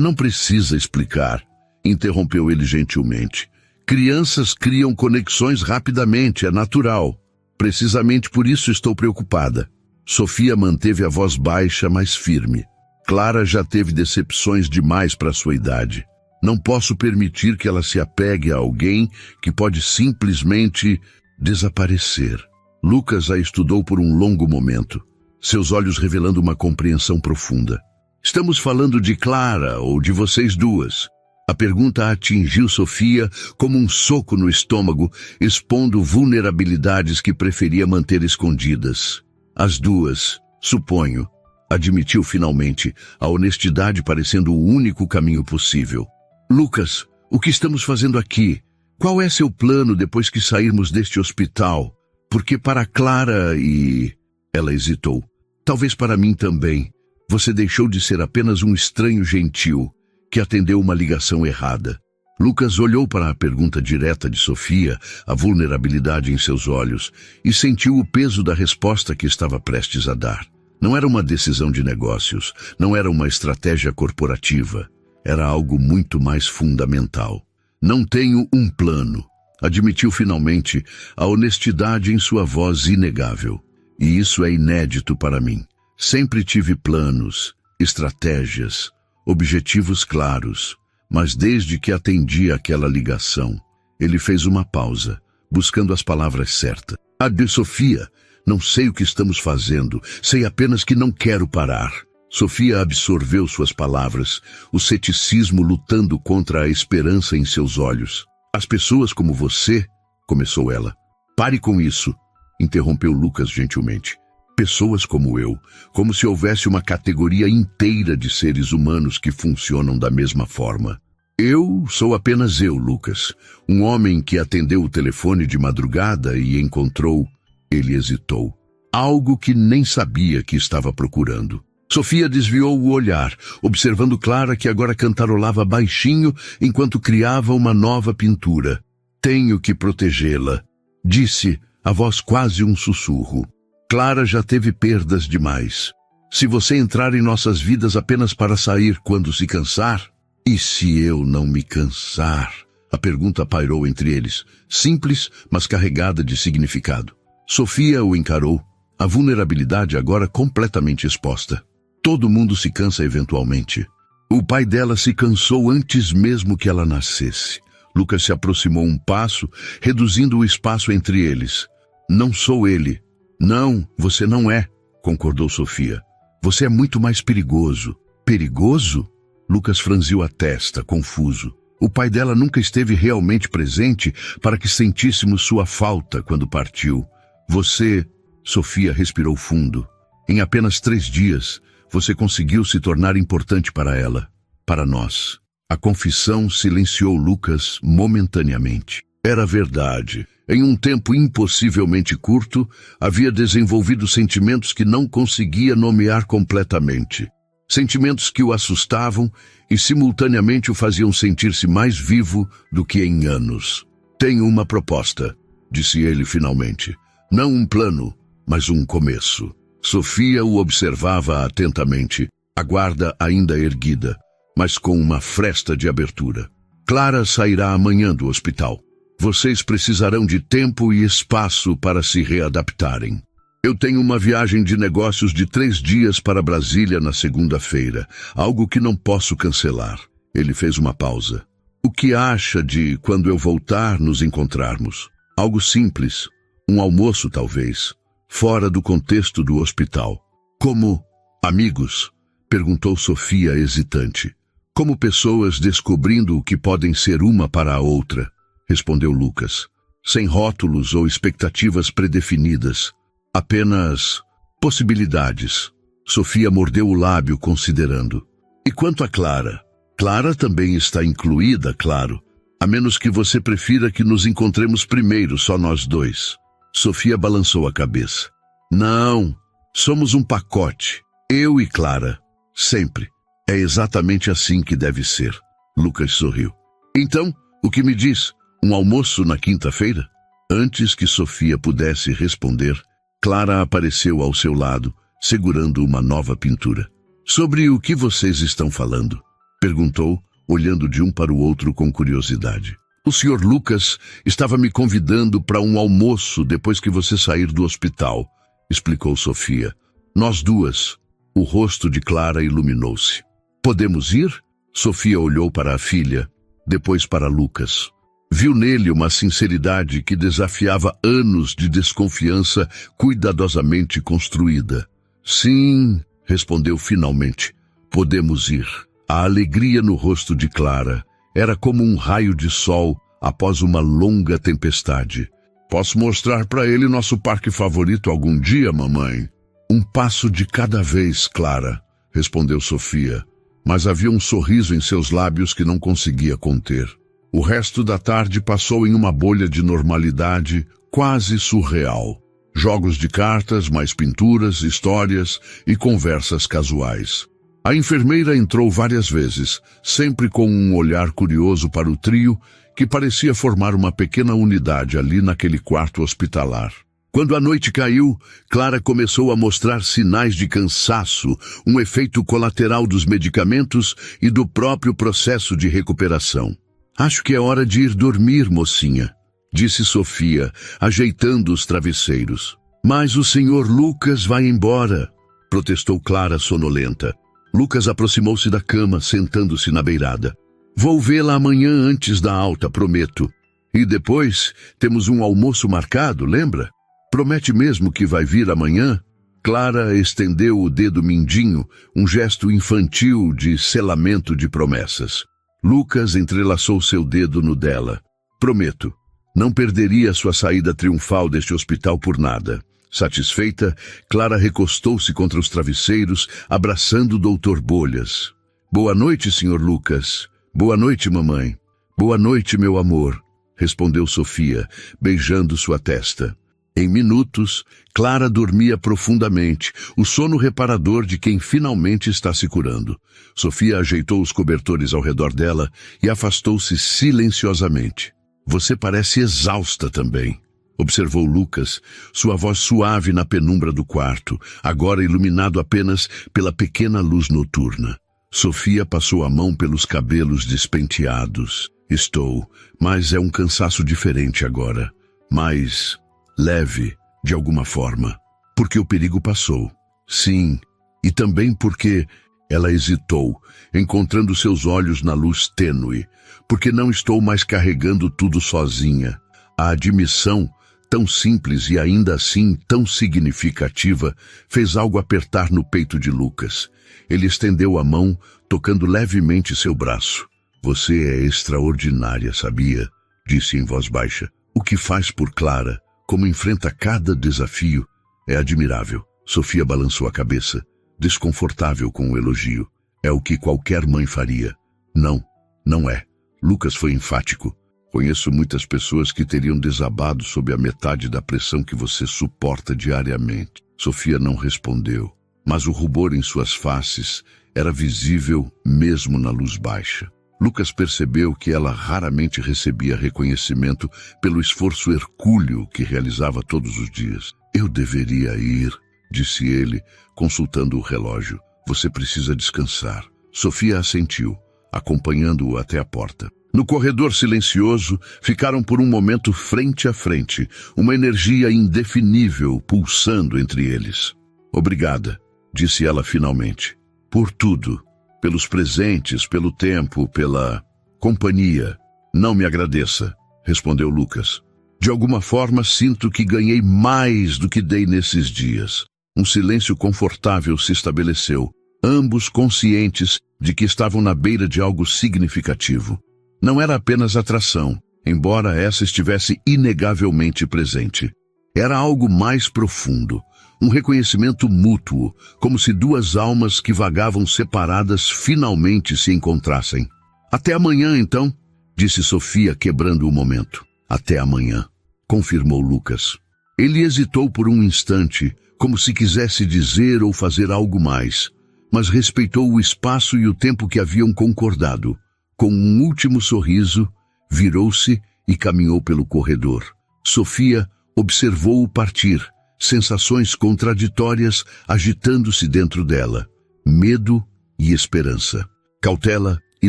Não precisa explicar, interrompeu ele gentilmente. Crianças criam conexões rapidamente, é natural. Precisamente por isso estou preocupada. Sofia manteve a voz baixa, mas firme. Clara já teve decepções demais para sua idade. Não posso permitir que ela se apegue a alguém que pode simplesmente desaparecer. Lucas a estudou por um longo momento, seus olhos revelando uma compreensão profunda. Estamos falando de Clara ou de vocês duas? A pergunta atingiu Sofia como um soco no estômago, expondo vulnerabilidades que preferia manter escondidas. As duas, suponho, admitiu finalmente, a honestidade parecendo o único caminho possível. Lucas, o que estamos fazendo aqui? Qual é seu plano depois que sairmos deste hospital? Porque para Clara e... Ela hesitou. Talvez para mim também. Você deixou de ser apenas um estranho gentil que atendeu uma ligação errada. Lucas olhou para a pergunta direta de Sofia, a vulnerabilidade em seus olhos, e sentiu o peso da resposta que estava prestes a dar. Não era uma decisão de negócios, não era uma estratégia corporativa. Era algo muito mais fundamental. Não tenho um plano. admitiu finalmente a honestidade em sua voz inegável. E isso é inédito para mim. Sempre tive planos, estratégias, objetivos claros, mas desde que atendi aquela ligação, ele fez uma pausa, buscando as palavras certas. De Sofia, não sei o que estamos fazendo, sei apenas que não quero parar. Sofia absorveu suas palavras, o ceticismo lutando contra a esperança em seus olhos. As pessoas como você, começou ela. Pare com isso, interrompeu Lucas gentilmente. Pessoas como eu, como se houvesse uma categoria inteira de seres humanos que funcionam da mesma forma. Eu sou apenas eu, Lucas, um homem que atendeu o telefone de madrugada e encontrou, ele hesitou, algo que nem sabia que estava procurando. Sofia desviou o olhar, observando Clara que agora cantarolava baixinho enquanto criava uma nova pintura. Tenho que protegê-la, disse, a voz quase um sussurro. Clara já teve perdas demais. Se você entrar em nossas vidas apenas para sair quando se cansar, e se eu não me cansar? A pergunta pairou entre eles, simples, mas carregada de significado. Sofia o encarou, a vulnerabilidade agora completamente exposta. Todo mundo se cansa eventualmente. O pai dela se cansou antes mesmo que ela nascesse. Lucas se aproximou um passo, reduzindo o espaço entre eles. Não sou ele. Não, você não é, concordou Sofia. Você é muito mais perigoso. Perigoso? Lucas franziu a testa, confuso. O pai dela nunca esteve realmente presente para que sentíssemos sua falta quando partiu. Você, Sofia respirou fundo. Em apenas 3 dias, você conseguiu se tornar importante para ela, para nós. A confissão silenciou Lucas momentaneamente. Era verdade. Em um tempo impossivelmente curto, havia desenvolvido sentimentos que não conseguia nomear completamente. Sentimentos que o assustavam e simultaneamente o faziam sentir-se mais vivo do que em anos. Tenho uma proposta, disse ele finalmente. Não um plano, mas um começo. Sofia o observava atentamente, a guarda ainda erguida, mas com uma fresta de abertura. Clara sairá amanhã do hospital. Vocês precisarão de tempo e espaço para se readaptarem. Eu tenho uma viagem de negócios de 3 dias para Brasília na segunda-feira, algo que não posso cancelar. Ele fez uma pausa. O que acha de, quando eu voltar, nos encontrarmos? Algo simples, um almoço talvez, fora do contexto do hospital. Como amigos? Perguntou Sofia hesitante. Como pessoas descobrindo o que podem ser uma para a outra, respondeu Lucas. Sem rótulos ou expectativas predefinidas. Apenas possibilidades. Sofia mordeu o lábio considerando. E quanto a Clara? Clara também está incluída, claro. A menos que você prefira que nos encontremos primeiro, só nós dois. Sofia balançou a cabeça. Não, somos um pacote. Eu e Clara. Sempre. É exatamente assim que deve ser. Lucas sorriu. Então, o que me diz? Um almoço na quinta-feira? Antes que Sofia pudesse responder, Clara apareceu ao seu lado, segurando uma nova pintura. Sobre o que vocês estão falando? Perguntou, olhando de um para o outro com curiosidade. O Sr. Lucas estava me convidando para um almoço depois que você sair do hospital, explicou Sofia. Nós duas. O rosto de Clara iluminou-se. Podemos ir? Sofia olhou para a filha, depois para Lucas. Viu nele uma sinceridade que desafiava anos de desconfiança cuidadosamente construída. Sim, respondeu finalmente. Podemos ir. A alegria no rosto de Clara era como um raio de sol após uma longa tempestade. Posso mostrar para ele nosso parque favorito algum dia, mamãe? Um passo de cada vez, Clara, respondeu Sofia, mas havia um sorriso em seus lábios que não conseguia conter. O resto da tarde passou em uma bolha de normalidade quase surreal. Jogos de cartas, mais pinturas, histórias e conversas casuais. A enfermeira entrou várias vezes, sempre com um olhar curioso para o trio, que parecia formar uma pequena unidade ali naquele quarto hospitalar. Quando a noite caiu, Clara começou a mostrar sinais de cansaço, um efeito colateral dos medicamentos e do próprio processo de recuperação. Acho que é hora de ir dormir, mocinha, disse Sofia, ajeitando os travesseiros. Mas o senhor Lucas vai embora, protestou Clara sonolenta. Lucas aproximou-se da cama, sentando-se na beirada. Vou vê-la amanhã antes da alta, prometo. E depois temos um almoço marcado, lembra? Promete mesmo que vai vir amanhã? Clara estendeu o dedo mindinho, um gesto infantil de selamento de promessas. Lucas entrelaçou seu dedo no dela. Prometo. Não perderia sua saída triunfal deste hospital por nada. Satisfeita, Clara recostou-se contra os travesseiros, abraçando o Dr. Bolhas. Boa noite, Sr. Lucas. Boa noite, mamãe. Boa noite, meu amor, respondeu Sofia, beijando sua testa. Em minutos, Clara dormia profundamente, o sono reparador de quem finalmente está se curando. Sofia ajeitou os cobertores ao redor dela e afastou-se silenciosamente. Você parece exausta também, observou Lucas, sua voz suave na penumbra do quarto, agora iluminado apenas pela pequena luz noturna. Sofia passou a mão pelos cabelos despenteados. Estou, mas é um cansaço diferente agora. Mais leve, de alguma forma. Porque o perigo passou. Sim, e também porque ela hesitou, encontrando seus olhos na luz tênue. Porque não estou mais carregando tudo sozinha. A admissão, tão simples e ainda assim tão significativa, fez algo apertar no peito de Lucas. Ele estendeu a mão, tocando levemente seu braço. Você é extraordinária, sabia? Disse em voz baixa. O que faz por Clara, como enfrenta cada desafio, é admirável. Sofia balançou a cabeça, desconfortável com o elogio. É o que qualquer mãe faria. Não, não é. Lucas foi enfático. Conheço muitas pessoas que teriam desabado sob a metade da pressão que você suporta diariamente. Sofia não respondeu, mas o rubor em suas faces era visível mesmo na luz baixa. Lucas percebeu que ela raramente recebia reconhecimento pelo esforço hercúleo que realizava todos os dias. Eu deveria ir, disse ele, consultando o relógio. Você precisa descansar. Sofia assentiu, acompanhando-o até a porta. No corredor silencioso, ficaram por um momento frente a frente, uma energia indefinível pulsando entre eles. Obrigada, disse ela finalmente. Por tudo. Pelos presentes, pelo tempo, pela companhia. Não me agradeça, respondeu Lucas. De alguma forma, sinto que ganhei mais do que dei nesses dias. Um silêncio confortável se estabeleceu, ambos conscientes de que estavam na beira de algo significativo. Não era apenas atração, embora essa estivesse inegavelmente presente. Era algo mais profundo, um reconhecimento mútuo, como se duas almas que vagavam separadas finalmente se encontrassem. Até amanhã, então, disse Sofia, quebrando o momento. Até amanhã, confirmou Lucas. Ele hesitou por um instante, como se quisesse dizer ou fazer algo mais, mas respeitou o espaço e o tempo que haviam concordado. Com um último sorriso, virou-se e caminhou pelo corredor. Sofia observou-o partir, sensações contraditórias agitando-se dentro dela. Medo e esperança. Cautela e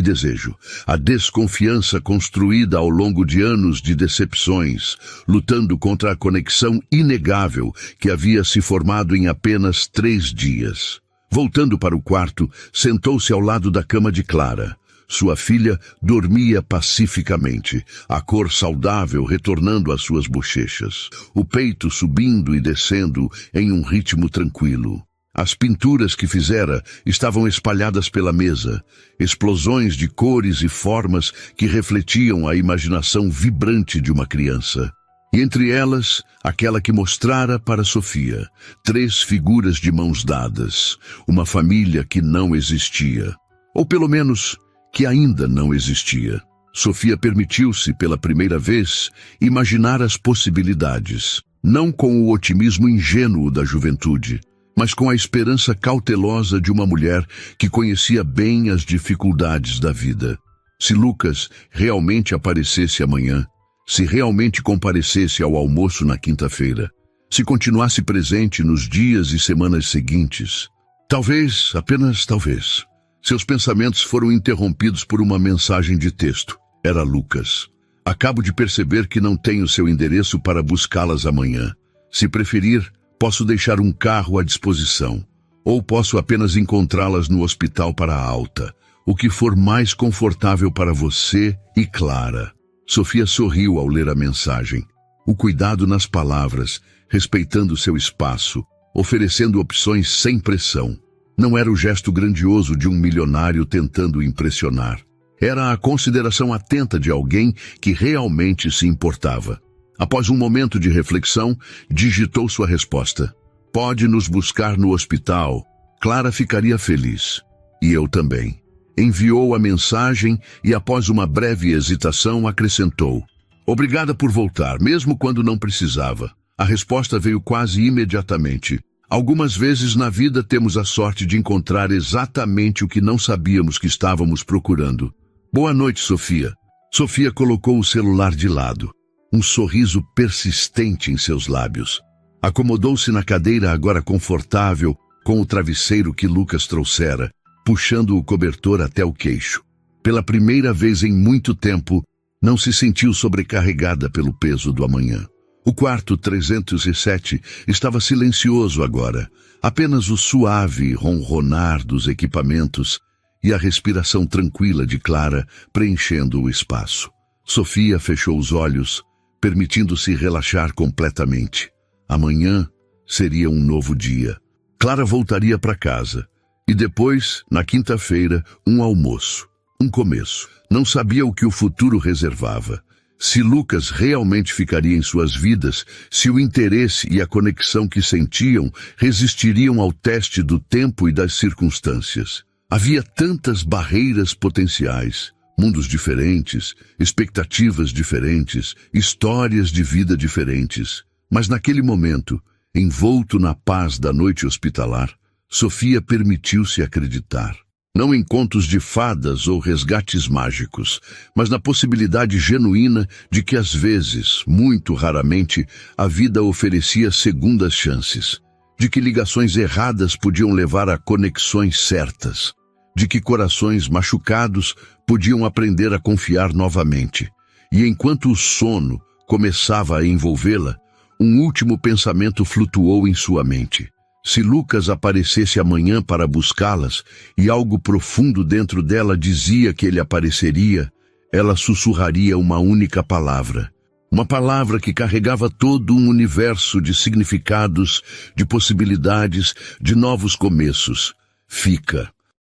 desejo. A desconfiança construída ao longo de anos de decepções, lutando contra a conexão inegável que havia se formado em apenas 3 dias. Voltando para o quarto, sentou-se ao lado da cama de Clara. Sua filha dormia pacificamente, a cor saudável retornando às suas bochechas, o peito subindo e descendo em um ritmo tranquilo. As pinturas que fizera estavam espalhadas pela mesa, explosões de cores e formas que refletiam a imaginação vibrante de uma criança. E entre elas, aquela que mostrara para Sofia, 3 figuras de mãos dadas, uma família que não existia. Ou pelo menos, que ainda não existia. Sofia permitiu-se, pela primeira vez, imaginar as possibilidades, não com o otimismo ingênuo da juventude, mas com a esperança cautelosa de uma mulher que conhecia bem as dificuldades da vida. Se Lucas realmente aparecesse amanhã, se realmente comparecesse ao almoço na quinta-feira, se continuasse presente nos dias e semanas seguintes, talvez, apenas talvez, seus pensamentos foram interrompidos por uma mensagem de texto. Era Lucas. Acabo de perceber que não tenho seu endereço para buscá-las amanhã. Se preferir, posso deixar um carro à disposição. Ou posso apenas encontrá-las no hospital para a alta. O que for mais confortável para você e Clara. Sofia sorriu ao ler a mensagem. O cuidado nas palavras, respeitando seu espaço, oferecendo opções sem pressão. Não era o gesto grandioso de um milionário tentando impressionar. Era a consideração atenta de alguém que realmente se importava. Após um momento de reflexão, digitou sua resposta. Pode nos buscar no hospital. Clara ficaria feliz. E eu também. Enviou a mensagem e, após uma breve hesitação, acrescentou. Obrigada por voltar, mesmo quando não precisava. A resposta veio quase imediatamente. Algumas vezes na vida temos a sorte de encontrar exatamente o que não sabíamos que estávamos procurando. Boa noite, Sofia. Sofia colocou o celular de lado. Um sorriso persistente em seus lábios. Acomodou-se na cadeira agora confortável, com o travesseiro que Lucas trouxera, puxando o cobertor até o queixo. Pela primeira vez em muito tempo, não se sentiu sobrecarregada pelo peso do amanhã. O quarto 307 estava silencioso agora, apenas o suave ronronar dos equipamentos e a respiração tranquila de Clara preenchendo o espaço. Sofia fechou os olhos, permitindo-se relaxar completamente. Amanhã seria um novo dia. Clara voltaria para casa. E depois, na quinta-feira, um almoço. Um começo. Não sabia o que o futuro reservava. Se Lucas realmente ficaria em suas vidas, se o interesse e a conexão que sentiam resistiriam ao teste do tempo e das circunstâncias. Havia tantas barreiras potenciais, mundos diferentes, expectativas diferentes, histórias de vida diferentes. Mas naquele momento, envolto na paz da noite hospitalar, Sofia permitiu-se acreditar. Não em contos de fadas ou resgates mágicos, mas na possibilidade genuína de que às vezes, muito raramente, a vida oferecia segundas chances. De que ligações erradas podiam levar a conexões certas. De que corações machucados podiam aprender a confiar novamente. E enquanto o sono começava a envolvê-la, um último pensamento flutuou em sua mente. Se Lucas aparecesse amanhã para buscá-las, e algo profundo dentro dela dizia que ele apareceria, ela sussurraria uma única palavra. Uma palavra que carregava todo um universo de significados, de possibilidades, de novos começos. Fica.